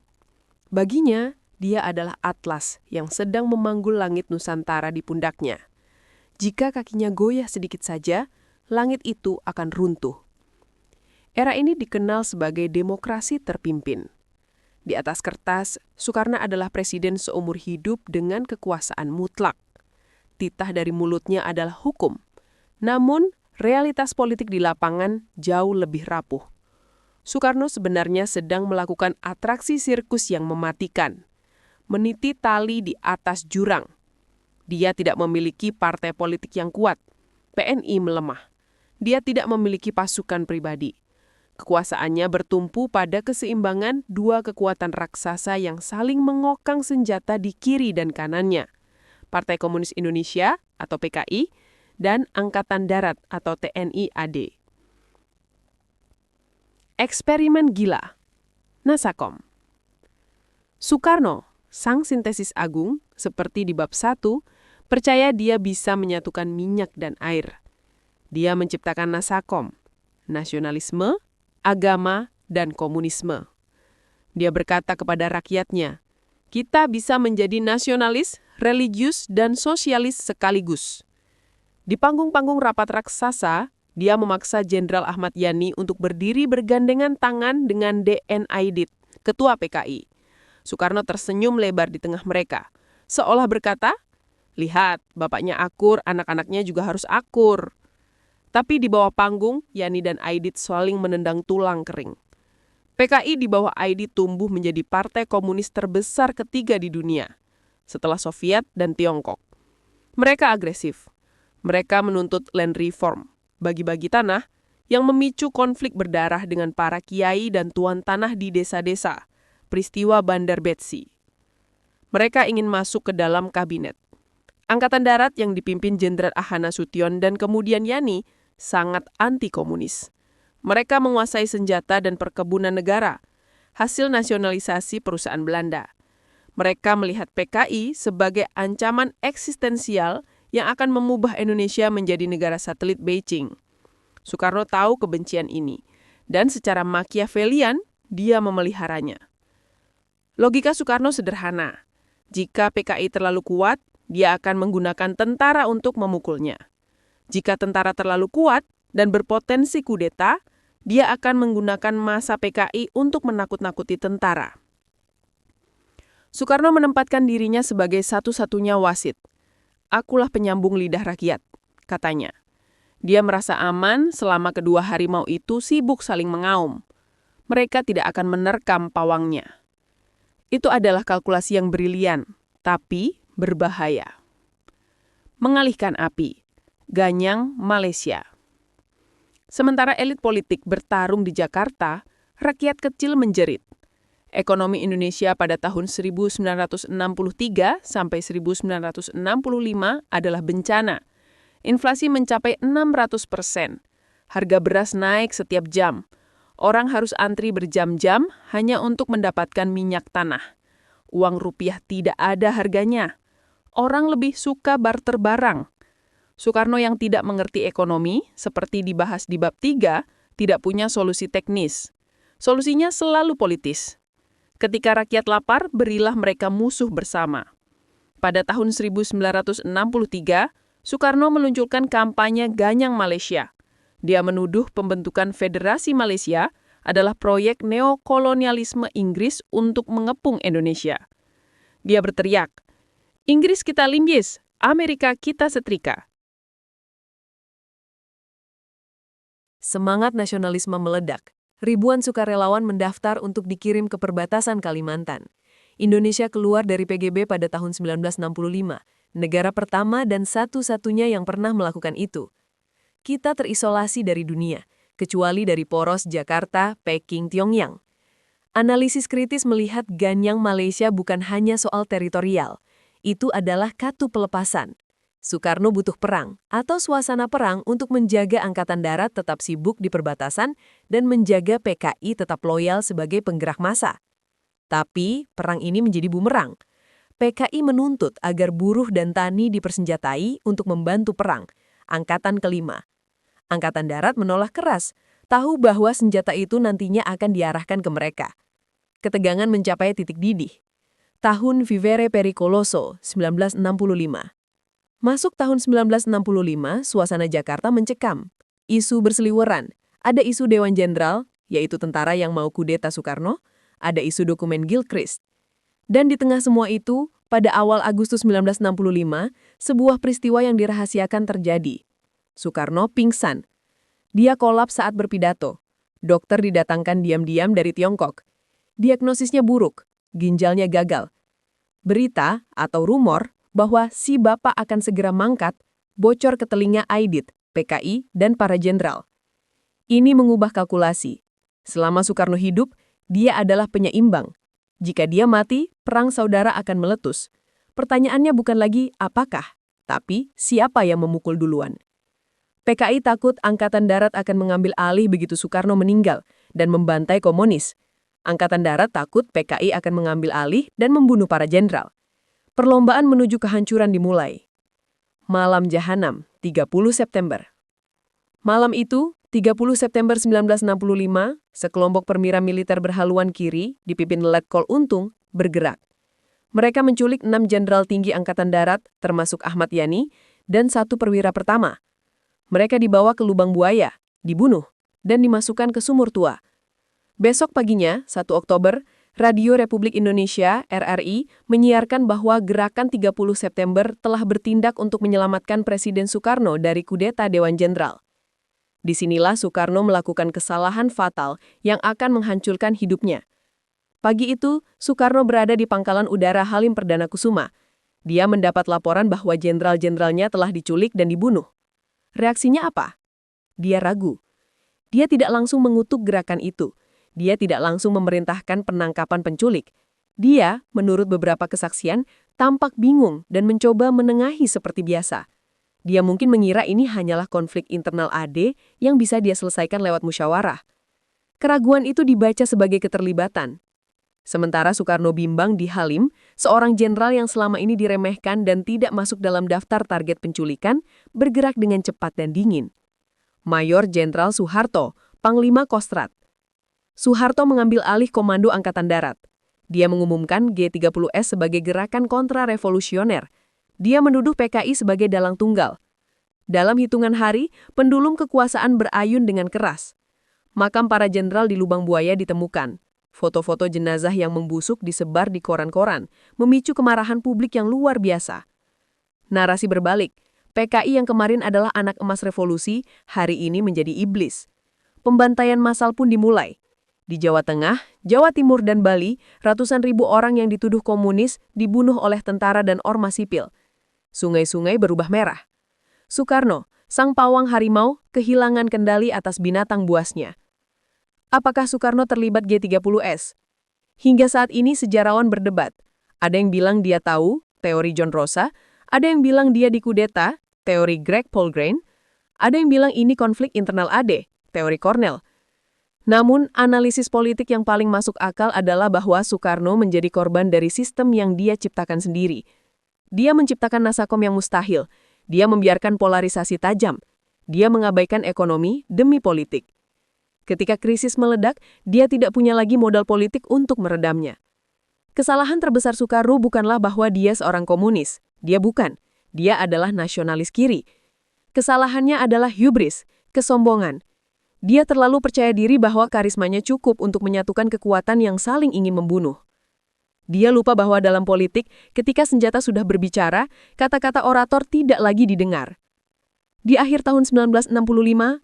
Baginya, dia adalah atlas yang sedang memanggul langit Nusantara di pundaknya. Jika kakinya goyah sedikit saja, langit itu akan runtuh. Era ini dikenal sebagai demokrasi terpimpin. Di atas kertas, Soekarno adalah presiden seumur hidup dengan kekuasaan mutlak. Titah dari mulutnya adalah hukum. Namun, realitas politik di lapangan jauh lebih rapuh. Soekarno sebenarnya sedang melakukan atraksi sirkus yang mematikan. Meniti tali di atas jurang. Dia tidak memiliki partai politik yang kuat. PNI melemah. Dia tidak memiliki pasukan pribadi. Kekuasaannya bertumpu pada keseimbangan dua kekuatan raksasa yang saling mengokang senjata di kiri dan kanannya. Partai Komunis Indonesia atau PKI dan Angkatan Darat atau TNI AD. Eksperimen gila. Nasakom. Soekarno, sang sintesis agung, seperti di bab 1, percaya dia bisa menyatukan minyak dan air. Dia menciptakan Nasakom, nasionalisme, agama, dan komunisme. Dia berkata kepada rakyatnya, kita bisa menjadi nasionalis, religius, dan sosialis sekaligus. Di panggung-panggung rapat raksasa, dia memaksa Jenderal Ahmad Yani untuk berdiri bergandengan tangan dengan D.N. Aidit, ketua PKI. Soekarno tersenyum lebar di tengah mereka, seolah berkata, lihat, bapaknya akur, anak-anaknya juga harus akur. Tapi di bawah panggung, Yani dan Aidit saling menendang tulang kering. PKI di bawah Aidit tumbuh menjadi partai komunis terbesar ketiga di dunia, setelah Soviet dan Tiongkok. Mereka agresif. Mereka menuntut land reform, bagi-bagi tanah, yang memicu konflik berdarah dengan para kiai dan tuan tanah di desa-desa, peristiwa Bandar Betsi. Mereka ingin masuk ke dalam kabinet. Angkatan Darat yang dipimpin Jenderal Ahana Sution dan kemudian Yani sangat anti-komunis. Mereka menguasai senjata dan perkebunan negara, hasil nasionalisasi perusahaan Belanda. Mereka melihat PKI sebagai ancaman eksistensial yang akan mengubah Indonesia menjadi negara satelit Beijing. Soekarno tahu kebencian ini, dan secara Machiavellian, dia memeliharanya. Logika Soekarno sederhana. Jika PKI terlalu kuat, dia akan menggunakan tentara untuk memukulnya. Jika tentara terlalu kuat dan berpotensi kudeta, dia akan menggunakan massa PKI untuk menakut-nakuti tentara. Soekarno menempatkan dirinya sebagai satu-satunya wasit. Akulah penyambung lidah rakyat, katanya. Dia merasa aman selama kedua harimau itu sibuk saling mengaum. Mereka tidak akan menerkam pawangnya. Itu adalah kalkulasi yang brilian, tapi berbahaya. Mengalihkan api. Ganyang, Malaysia. Sementara elit politik bertarung di Jakarta, rakyat kecil menjerit. Ekonomi Indonesia pada tahun 1963 sampai 1965 adalah bencana. Inflasi mencapai 600%. Harga beras naik setiap jam. Orang harus antri berjam-jam hanya untuk mendapatkan minyak tanah. Uang rupiah tidak ada harganya. Orang lebih suka barter barang. Soekarno yang tidak mengerti ekonomi, seperti dibahas di bab 3, tidak punya solusi teknis. Solusinya selalu politis. Ketika rakyat lapar, berilah mereka musuh bersama. Pada tahun 1963, Soekarno meluncurkan kampanye Ganyang Malaysia. Dia menuduh pembentukan Federasi Malaysia adalah proyek neokolonialisme Inggris untuk mengepung Indonesia. Dia berteriak, Inggris kita linggis, Amerika kita setrika. Semangat nasionalisme meledak. Ribuan sukarelawan mendaftar untuk dikirim ke perbatasan Kalimantan. Indonesia keluar dari PGB pada tahun 1965, negara pertama dan satu-satunya yang pernah melakukan itu. Kita terisolasi dari dunia, kecuali dari poros Jakarta, Peking, Pyongyang. Analisis kritis melihat Ganyang Malaysia bukan hanya soal teritorial, itu adalah katu pelepasan. Soekarno butuh perang atau suasana perang untuk menjaga Angkatan Darat tetap sibuk di perbatasan dan menjaga PKI tetap loyal sebagai penggerak massa. Tapi perang ini menjadi bumerang. PKI menuntut agar buruh dan tani dipersenjatai untuk membantu perang, Angkatan Kelima. Angkatan Darat menolak keras, tahu bahwa senjata itu nantinya akan diarahkan ke mereka. Ketegangan mencapai titik didih. Tahun Vivere Pericoloso, 1965. Masuk tahun 1965, suasana Jakarta mencekam. Isu berseliweran. Ada isu Dewan Jenderal, yaitu tentara yang mau kudeta Soekarno, ada isu dokumen Gilchrist. Dan di tengah semua itu, pada awal Agustus 1965, sebuah peristiwa yang dirahasiakan terjadi. Soekarno pingsan. Dia kolaps saat berpidato. Dokter didatangkan diam-diam dari Tiongkok. Diagnosisnya buruk, ginjalnya gagal. Berita atau rumor bahwa si bapak akan segera mangkat bocor ke telinga Aidit, PKI, dan para jenderal. Ini mengubah kalkulasi. Selama Soekarno hidup, dia adalah penyeimbang. Jika dia mati, perang saudara akan meletus. Pertanyaannya bukan lagi apakah, tapi siapa yang memukul duluan. PKI takut Angkatan Darat akan mengambil alih begitu Soekarno meninggal dan membantai komunis. Angkatan Darat takut PKI akan mengambil alih dan membunuh para jenderal. Perlombaan menuju kehancuran dimulai. Malam Jahanam, 30 September. Malam itu, 30 September 1965, sekelompok perwira militer berhaluan kiri, dipimpin Letkol Untung, bergerak. Mereka menculik 6 jenderal tinggi Angkatan Darat, termasuk Ahmad Yani, dan 1 perwira pertama. Mereka dibawa ke lubang buaya, dibunuh, dan dimasukkan ke sumur tua. Besok paginya, 1 Oktober, Radio Republik Indonesia, RRI, menyiarkan bahwa gerakan 30 September telah bertindak untuk menyelamatkan Presiden Soekarno dari kudeta Dewan Jenderal. Disinilah Soekarno melakukan kesalahan fatal yang akan menghancurkan hidupnya. Pagi itu, Soekarno berada di pangkalan udara Halim Perdana Kusuma. Dia mendapat laporan bahwa jenderal-jenderalnya telah diculik dan dibunuh. Reaksinya apa? Dia ragu. Dia tidak langsung mengutuk gerakan itu. Dia tidak langsung memerintahkan penangkapan penculik. Dia, menurut beberapa kesaksian, tampak bingung dan mencoba menengahi seperti biasa. Dia mungkin mengira ini hanyalah konflik internal AD yang bisa dia selesaikan lewat musyawarah. Keraguan itu dibaca sebagai keterlibatan. Sementara Soekarno bimbang di Halim, seorang jenderal yang selama ini diremehkan dan tidak masuk dalam daftar target penculikan, bergerak dengan cepat dan dingin. Mayor Jenderal Soeharto, Panglima Kostrat. Soeharto mengambil alih komando Angkatan Darat. Dia mengumumkan G30S sebagai gerakan kontra-revolusioner. Dia menuduh PKI sebagai dalang tunggal. Dalam hitungan hari, pendulum kekuasaan berayun dengan keras. Makam para jenderal di lubang buaya ditemukan. Foto-foto jenazah yang membusuk disebar di koran-koran, memicu kemarahan publik yang luar biasa. Narasi berbalik, PKI yang kemarin adalah anak emas revolusi, hari ini menjadi iblis. Pembantaian massal pun dimulai. Di Jawa Tengah, Jawa Timur, dan Bali, ratusan ribu orang yang dituduh komunis dibunuh oleh tentara dan ormas sipil. Sungai-sungai berubah merah. Soekarno, sang pawang harimau, kehilangan kendali atas binatang buasnya. Apakah Soekarno terlibat G30S? Hingga saat ini sejarawan berdebat. Ada yang bilang dia tahu, teori John Rosa, ada yang bilang dia dikudeta, teori Greg Polgrain, ada yang bilang ini konflik internal AD, teori Cornell. Namun, analisis politik yang paling masuk akal adalah bahwa Soekarno menjadi korban dari sistem yang dia ciptakan sendiri. Dia menciptakan nasakom yang mustahil. Dia membiarkan polarisasi tajam. Dia mengabaikan ekonomi demi politik. Ketika krisis meledak, dia tidak punya lagi modal politik untuk meredamnya. Kesalahan terbesar Soekarno bukanlah bahwa dia seorang komunis. Dia bukan. Dia adalah nasionalis kiri. Kesalahannya adalah hubris, kesombongan. Dia terlalu percaya diri bahwa karismanya cukup untuk menyatukan kekuatan yang saling ingin membunuh. Dia lupa bahwa dalam politik, ketika senjata sudah berbicara, kata-kata orator tidak lagi didengar. Di akhir tahun 1965,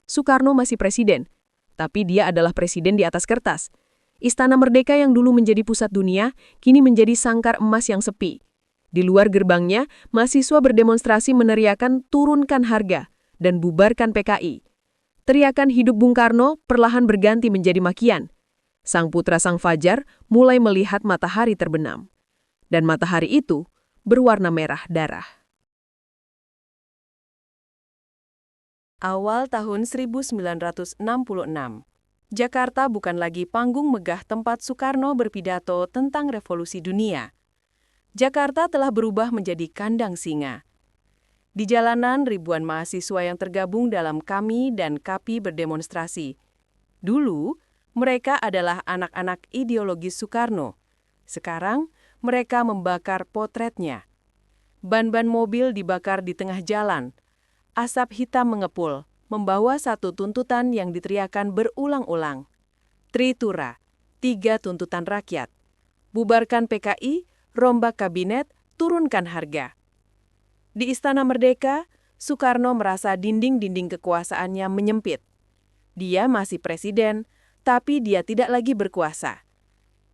Soekarno masih presiden. Tapi dia adalah presiden di atas kertas. Istana Merdeka yang dulu menjadi pusat dunia, kini menjadi sangkar emas yang sepi. Di luar gerbangnya, mahasiswa berdemonstrasi meneriakan turunkan harga dan bubarkan PKI. Teriakan hidup Bung Karno perlahan berganti menjadi makian. Sang putra Sang Fajar mulai melihat matahari terbenam. Dan matahari itu berwarna merah darah. Awal tahun 1966, Jakarta bukan lagi panggung megah tempat Soekarno berpidato tentang revolusi dunia. Jakarta telah berubah menjadi kandang singa. Di jalanan, ribuan mahasiswa yang tergabung dalam KAMI dan KAPI berdemonstrasi. Dulu, mereka adalah anak-anak ideologis Soekarno. Sekarang, mereka membakar potretnya. Ban-ban mobil dibakar di tengah jalan. Asap hitam mengepul, membawa satu tuntutan yang diteriakan berulang-ulang. Tritura, 3 tuntutan rakyat. Bubarkan PKI, rombak kabinet, turunkan harga. Di Istana Merdeka, Soekarno merasa dinding-dinding kekuasaannya menyempit. Dia masih presiden, tapi dia tidak lagi berkuasa.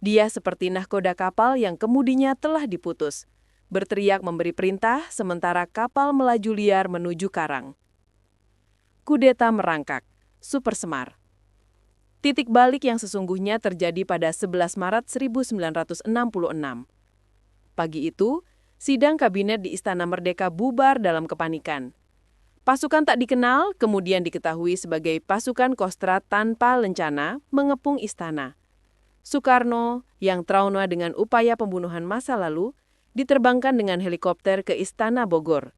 Dia seperti nahkoda kapal yang kemudinya telah diputus, berteriak memberi perintah sementara kapal melaju liar menuju karang. Kudeta merangkak, super semar. Titik balik yang sesungguhnya terjadi pada 11 Maret 1966. Pagi itu, sidang kabinet di Istana Merdeka bubar dalam kepanikan. Pasukan tak dikenal, kemudian diketahui sebagai pasukan Kostrad tanpa lencana, mengepung istana. Soekarno, yang trauma dengan upaya pembunuhan masa lalu, diterbangkan dengan helikopter ke Istana Bogor.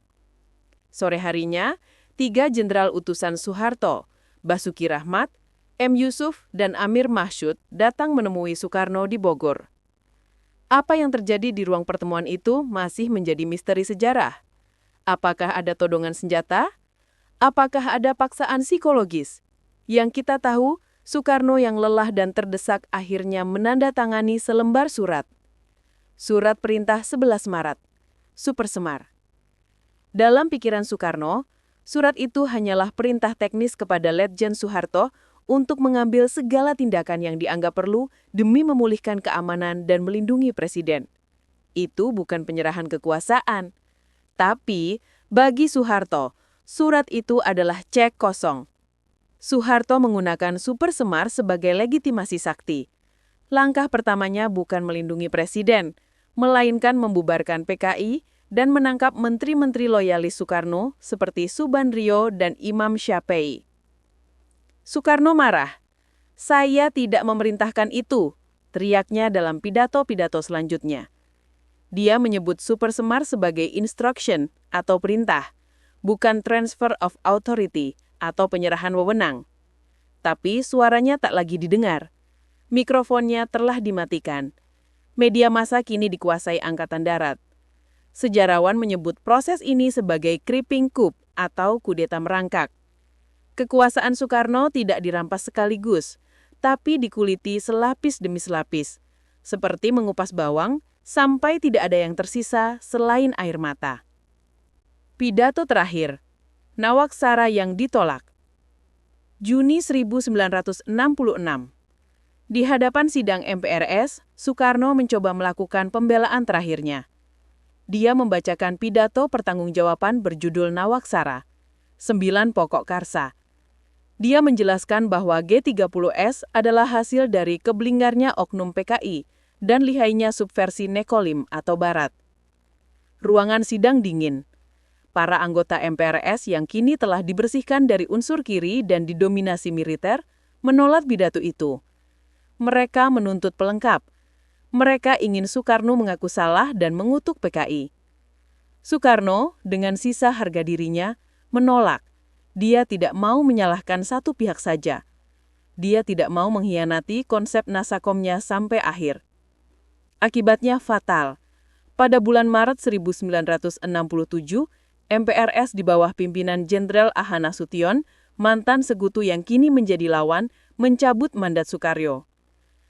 Sore harinya, 3 jenderal utusan Soeharto, Basuki Rahmat, M. Yusuf, dan Amir Mahsyud datang menemui Soekarno di Bogor. Apa yang terjadi di ruang pertemuan itu masih menjadi misteri sejarah. Apakah ada todongan senjata? Apakah ada paksaan psikologis? Yang kita tahu, Soekarno yang lelah dan terdesak akhirnya menandatangani selembar surat. Surat perintah 11 Maret. Super semar. Dalam pikiran Soekarno, surat itu hanyalah perintah teknis kepada Letjen Soeharto untuk mengambil segala tindakan yang dianggap perlu demi memulihkan keamanan dan melindungi presiden. Itu bukan penyerahan kekuasaan. Tapi, bagi Soeharto, surat itu adalah cek kosong. Soeharto menggunakan super semar sebagai legitimasi sakti. Langkah pertamanya bukan melindungi presiden, melainkan membubarkan PKI dan menangkap menteri-menteri loyalis Soekarno seperti Subandrio dan Imam Syafei. Soekarno marah. "Saya tidak memerintahkan itu," teriaknya dalam pidato-pidato selanjutnya. Dia menyebut super semar sebagai instruction atau perintah, bukan transfer of authority atau penyerahan wewenang. Tapi suaranya tak lagi didengar. Mikrofonnya telah dimatikan. Media massa kini dikuasai Angkatan Darat. Sejarawan menyebut proses ini sebagai creeping coup atau kudeta merangkak. Kekuasaan Soekarno tidak dirampas sekaligus, tapi dikuliti selapis demi selapis, seperti mengupas bawang sampai tidak ada yang tersisa selain air mata. Pidato terakhir, Nawaksara yang ditolak. Juni 1966. Di hadapan sidang MPRS, Soekarno mencoba melakukan pembelaan terakhirnya. Dia membacakan pidato pertanggungjawaban berjudul Nawaksara, 9 pokok karsa. Dia menjelaskan bahwa G30S adalah hasil dari keblinggarnya oknum PKI dan lihainya subversi Nekolim atau Barat. Ruangan sidang dingin. Para anggota MPRS yang kini telah dibersihkan dari unsur kiri dan didominasi militer menolak pidato itu. Mereka menuntut pelengkap. Mereka ingin Soekarno mengaku salah dan mengutuk PKI. Soekarno, dengan sisa harga dirinya, menolak. Dia tidak mau menyalahkan satu pihak saja. Dia tidak mau mengkhianati konsep Nasakomnya sampai akhir. Akibatnya fatal. Pada bulan Maret 1967, MPRS di bawah pimpinan Jenderal Aha Nasution, mantan sekutu yang kini menjadi lawan, mencabut mandat Soekarno.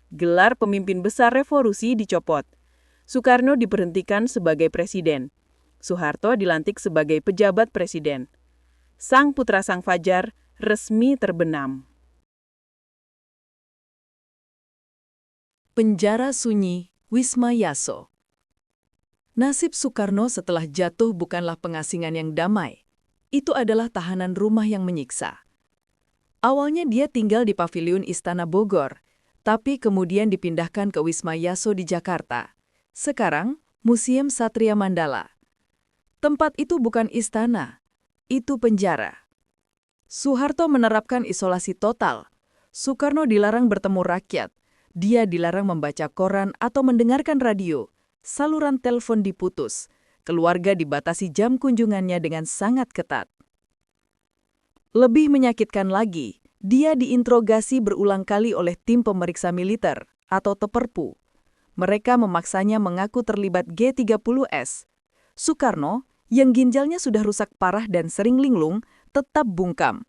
Gelar pemimpin besar revolusi dicopot. Soekarno diberhentikan sebagai presiden. Soeharto dilantik sebagai pejabat presiden. Sang putra Sang Fajar resmi terbenam. Penjara sunyi Wisma Yaso. Nasib Soekarno setelah jatuh bukanlah pengasingan yang damai. Itu adalah tahanan rumah yang menyiksa. Awalnya dia tinggal di Paviliun Istana Bogor, tapi kemudian dipindahkan ke Wisma Yaso di Jakarta. Sekarang, Museum Satria Mandala. Tempat itu bukan istana, itu penjara. Soeharto menerapkan isolasi total. Soekarno dilarang bertemu rakyat. Dia dilarang membaca koran atau mendengarkan radio. Saluran telepon diputus. Keluarga dibatasi jam kunjungannya dengan sangat ketat. Lebih menyakitkan lagi, dia diinterogasi berulang kali oleh tim pemeriksa militer atau Teperpu. Mereka memaksanya mengaku terlibat G30S. Soekarno, yang ginjalnya sudah rusak parah dan sering linglung, tetap bungkam.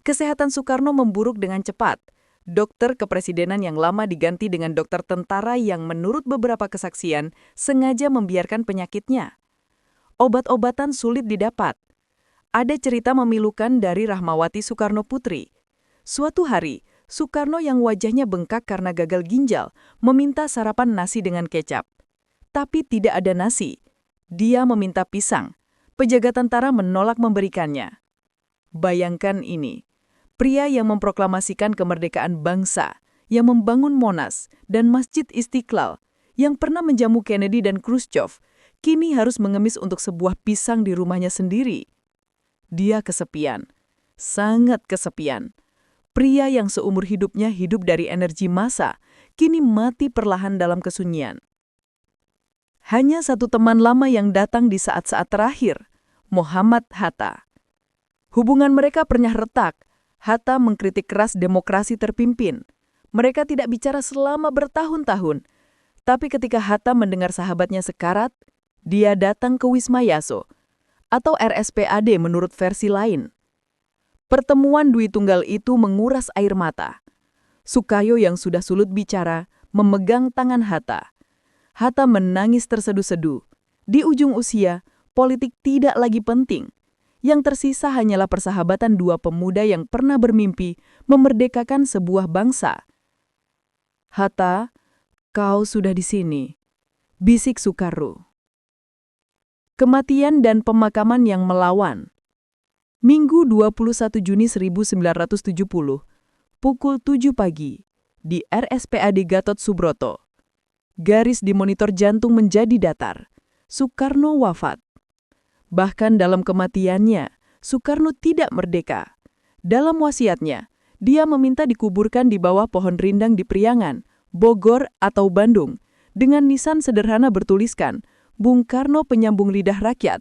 Kesehatan Soekarno memburuk dengan cepat. Dokter kepresidenan yang lama diganti dengan dokter tentara yang menurut beberapa kesaksian sengaja membiarkan penyakitnya. Obat-obatan sulit didapat. Ada cerita memilukan dari Rahmawati Soekarno Putri. Suatu hari, Soekarno yang wajahnya bengkak karena gagal ginjal meminta sarapan nasi dengan kecap. Tapi tidak ada nasi. Dia meminta pisang. Penjaga tentara menolak memberikannya. Bayangkan ini, pria yang memproklamasikan kemerdekaan bangsa, yang membangun Monas dan Masjid Istiqlal, yang pernah menjamu Kennedy dan Khrushchev, kini harus mengemis untuk sebuah pisang di rumahnya sendiri. Dia kesepian, sangat kesepian. Pria yang seumur hidupnya hidup dari energi massa, kini mati perlahan dalam kesunyian. Hanya satu teman lama yang datang di saat-saat terakhir, Muhammad Hatta. Hubungan mereka pernah retak. Hatta mengkritik keras demokrasi terpimpin. Mereka tidak bicara selama bertahun-tahun. Tapi ketika Hatta mendengar sahabatnya sekarat, dia datang ke Wisma Yaso, atau RSPAD menurut versi lain. Pertemuan Dwi Tunggal itu menguras air mata. Sukayo yang sudah sulut bicara, memegang tangan Hatta. Hatta menangis terseduh-seduh. Di ujung usia, politik tidak lagi penting. Yang tersisa hanyalah persahabatan dua pemuda yang pernah bermimpi memerdekakan sebuah bangsa. Hatta, kau sudah di sini, bisik Soekarno. Kematian dan pemakaman yang melawan. Minggu 21 Juni 1970, pukul 7 pagi, di RSPAD Gatot Subroto. Garis di monitor jantung menjadi datar. Soekarno wafat. Bahkan dalam kematiannya, Soekarno tidak merdeka. Dalam wasiatnya, dia meminta dikuburkan di bawah pohon rindang di Priangan, Bogor atau Bandung, dengan nisan sederhana bertuliskan, Bung Karno penyambung lidah rakyat.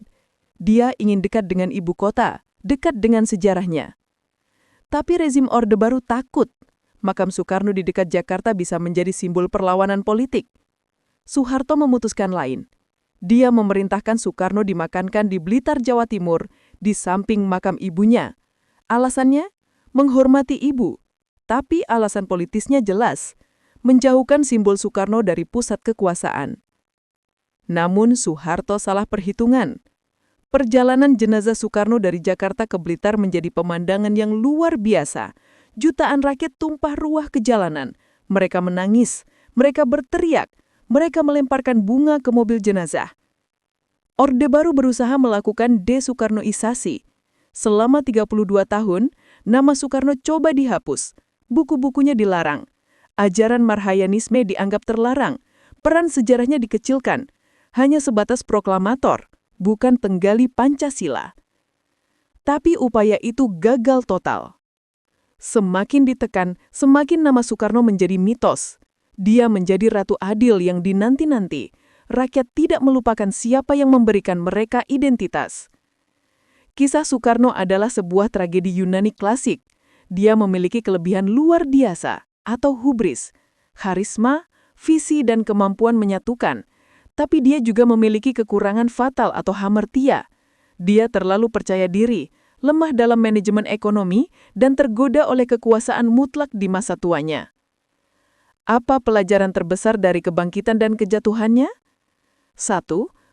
Dia ingin dekat dengan ibu kota, dekat dengan sejarahnya. Tapi rezim Orde Baru takut. Makam Soekarno di dekat Jakarta bisa menjadi simbol perlawanan politik. Soeharto memutuskan lain. Dia memerintahkan Soekarno dimakamkan di Blitar, Jawa Timur, di samping makam ibunya. Alasannya? Menghormati ibu. Tapi alasan politisnya jelas, menjauhkan simbol Soekarno dari pusat kekuasaan. Namun Soeharto salah perhitungan. Perjalanan jenazah Soekarno dari Jakarta ke Blitar menjadi pemandangan yang luar biasa. Jutaan rakyat tumpah ruah ke jalanan. Mereka menangis, mereka berteriak, mereka melemparkan bunga ke mobil jenazah. Orde Baru berusaha melakukan desoekarnoisasi. Selama 32 tahun, nama Soekarno coba dihapus. Buku-bukunya dilarang. Ajaran Marhayanisme dianggap terlarang. Peran sejarahnya dikecilkan. Hanya sebatas proklamator, bukan penggali Pancasila. Tapi upaya itu gagal total. Semakin ditekan, semakin nama Soekarno menjadi mitos. Dia menjadi ratu adil yang dinanti-nanti. Rakyat tidak melupakan siapa yang memberikan mereka identitas. Kisah Soekarno adalah sebuah tragedi Yunani klasik. Dia memiliki kelebihan luar biasa atau hubris, karisma, visi dan kemampuan menyatukan. Tapi dia juga memiliki kekurangan fatal atau hamartia. Dia terlalu percaya diri, lemah dalam manajemen ekonomi, dan tergoda oleh kekuasaan mutlak di masa tuanya. Apa pelajaran terbesar dari kebangkitan dan kejatuhannya? 1.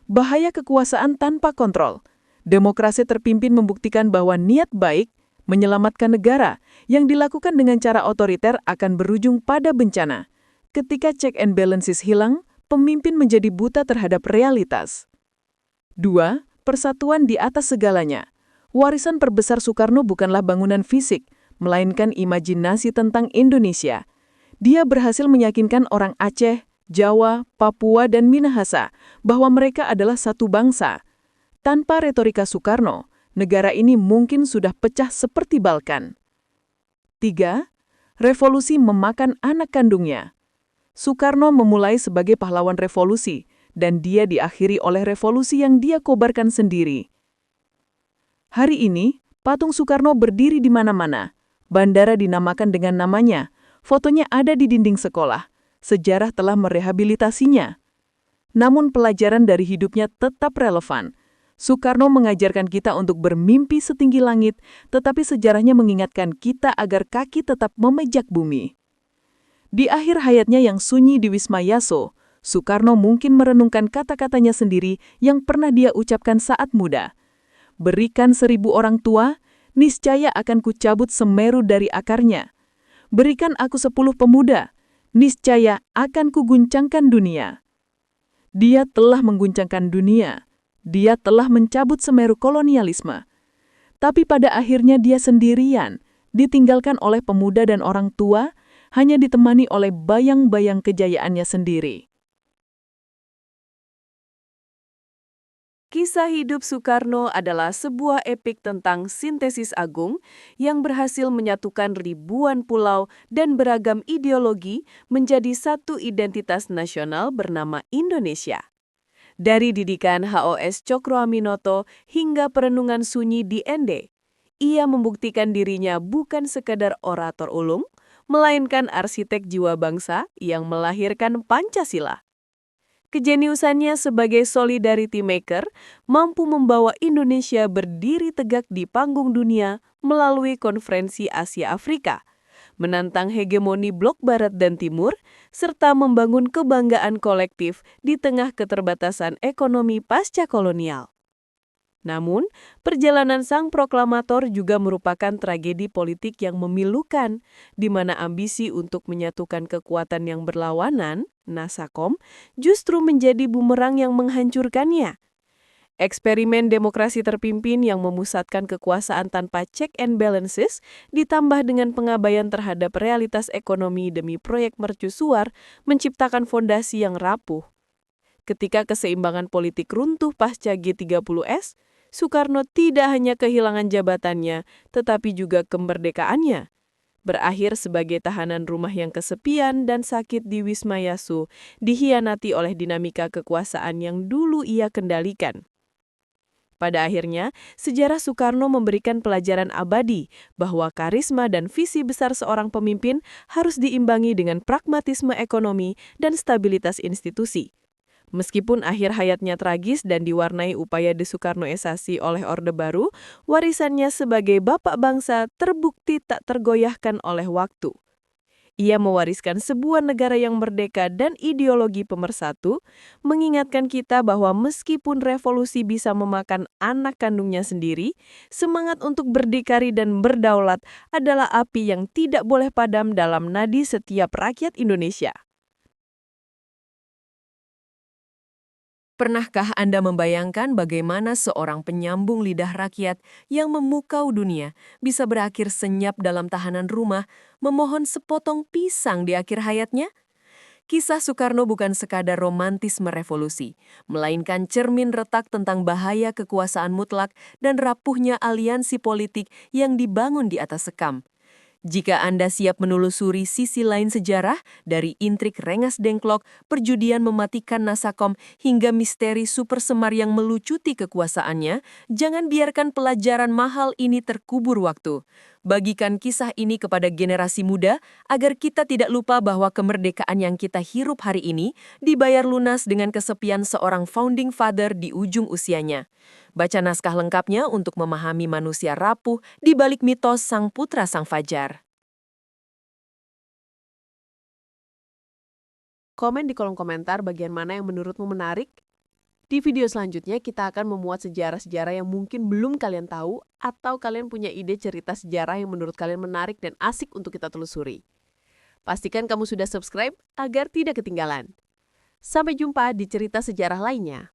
Bahaya kekuasaan tanpa kontrol. Demokrasi terpimpin membuktikan bahwa niat baik menyelamatkan negara yang dilakukan dengan cara otoriter akan berujung pada bencana. Ketika check and balances hilang, pemimpin menjadi buta terhadap realitas. 2. Persatuan di atas segalanya. Warisan terbesar Soekarno bukanlah bangunan fisik, melainkan imajinasi tentang Indonesia. Dia berhasil meyakinkan orang Aceh, Jawa, Papua, dan Minahasa bahwa mereka adalah satu bangsa. Tanpa retorika Soekarno, negara ini mungkin sudah pecah seperti Balkan. 3. Revolusi memakan anak kandungnya. Soekarno memulai sebagai pahlawan revolusi, dan dia diakhiri oleh revolusi yang dia kobarkan sendiri. Hari ini, patung Soekarno berdiri di mana-mana. Bandara dinamakan dengan namanya. Fotonya ada di dinding sekolah. Sejarah telah merehabilitasinya. Namun pelajaran dari hidupnya tetap relevan. Soekarno mengajarkan kita untuk bermimpi setinggi langit, tetapi sejarahnya mengingatkan kita agar kaki tetap memejak bumi. Di akhir hayatnya yang sunyi di Wisma Yaso, Soekarno mungkin merenungkan kata-katanya sendiri yang pernah dia ucapkan saat muda. Berikan 1000 orang tua, niscaya akan kucabut Semeru dari akarnya. Berikan aku 10 pemuda, niscaya akan kuguncangkan dunia. Dia telah mengguncangkan dunia. Dia telah mencabut Semeru kolonialisme. Tapi pada akhirnya dia sendirian, ditinggalkan oleh pemuda dan orang tua, hanya ditemani oleh bayang-bayang kejayaannya sendiri. Kisah hidup Soekarno adalah sebuah epik tentang sintesis agung yang berhasil menyatukan ribuan pulau dan beragam ideologi menjadi satu identitas nasional bernama Indonesia. Dari didikan HOS Cokroaminoto hingga perenungan sunyi di Ende, ia membuktikan dirinya bukan sekadar orator ulung, melainkan arsitek jiwa bangsa yang melahirkan Pancasila. Kejeniusannya sebagai solidarity maker mampu membawa Indonesia berdiri tegak di panggung dunia melalui konferensi Asia Afrika, menantang hegemoni blok Barat dan Timur, serta membangun kebanggaan kolektif di tengah keterbatasan ekonomi pasca kolonial. Namun, perjalanan sang proklamator juga merupakan tragedi politik yang memilukan, di mana ambisi untuk menyatukan kekuatan yang berlawanan, Nasakom, justru menjadi bumerang yang menghancurkannya. Eksperimen demokrasi terpimpin yang memusatkan kekuasaan tanpa check and balances, ditambah dengan pengabaian terhadap realitas ekonomi demi proyek mercusuar, menciptakan fondasi yang rapuh. Ketika keseimbangan politik runtuh pasca G30S, Soekarno tidak hanya kehilangan jabatannya, tetapi juga kemerdekaannya. Berakhir sebagai tahanan rumah yang kesepian dan sakit di Wisma Yaso, dihianati oleh dinamika kekuasaan yang dulu ia kendalikan. Pada akhirnya, sejarah Soekarno memberikan pelajaran abadi bahwa karisma dan visi besar seorang pemimpin harus diimbangi dengan pragmatisme ekonomi dan stabilitas institusi. Meskipun akhir hayatnya tragis dan diwarnai upaya desoekarnoisasi oleh Orde Baru, warisannya sebagai bapak bangsa terbukti tak tergoyahkan oleh waktu. Ia mewariskan sebuah negara yang merdeka dan ideologi pemersatu, mengingatkan kita bahwa meskipun revolusi bisa memakan anak kandungnya sendiri, semangat untuk berdikari dan berdaulat adalah api yang tidak boleh padam dalam nadi setiap rakyat Indonesia. Pernahkah Anda membayangkan bagaimana seorang penyambung lidah rakyat yang memukau dunia bisa berakhir senyap dalam tahanan rumah, memohon sepotong pisang di akhir hayatnya? Kisah Soekarno bukan sekadar romantisme revolusi, melainkan cermin retak tentang bahaya kekuasaan mutlak dan rapuhnya aliansi politik yang dibangun di atas sekam. Jika Anda siap menelusuri sisi lain sejarah, dari intrik Rengas Dengklok, perjudian mematikan Nasakom, hingga misteri Super Semar yang melucuti kekuasaannya, jangan biarkan pelajaran mahal ini terkubur waktu. Bagikan kisah ini kepada generasi muda, agar kita tidak lupa bahwa kemerdekaan yang kita hirup hari ini dibayar lunas dengan kesepian seorang founding father di ujung usianya. Baca naskah lengkapnya untuk memahami manusia rapuh di balik mitos Sang Putra Sang Fajar. Komen di kolom komentar bagian mana yang menurutmu menarik. Di video selanjutnya kita akan memuat sejarah-sejarah yang mungkin belum kalian tahu atau kalian punya ide cerita sejarah yang menurut kalian menarik dan asik untuk kita telusuri. Pastikan kamu sudah subscribe agar tidak ketinggalan. Sampai jumpa di cerita sejarah lainnya.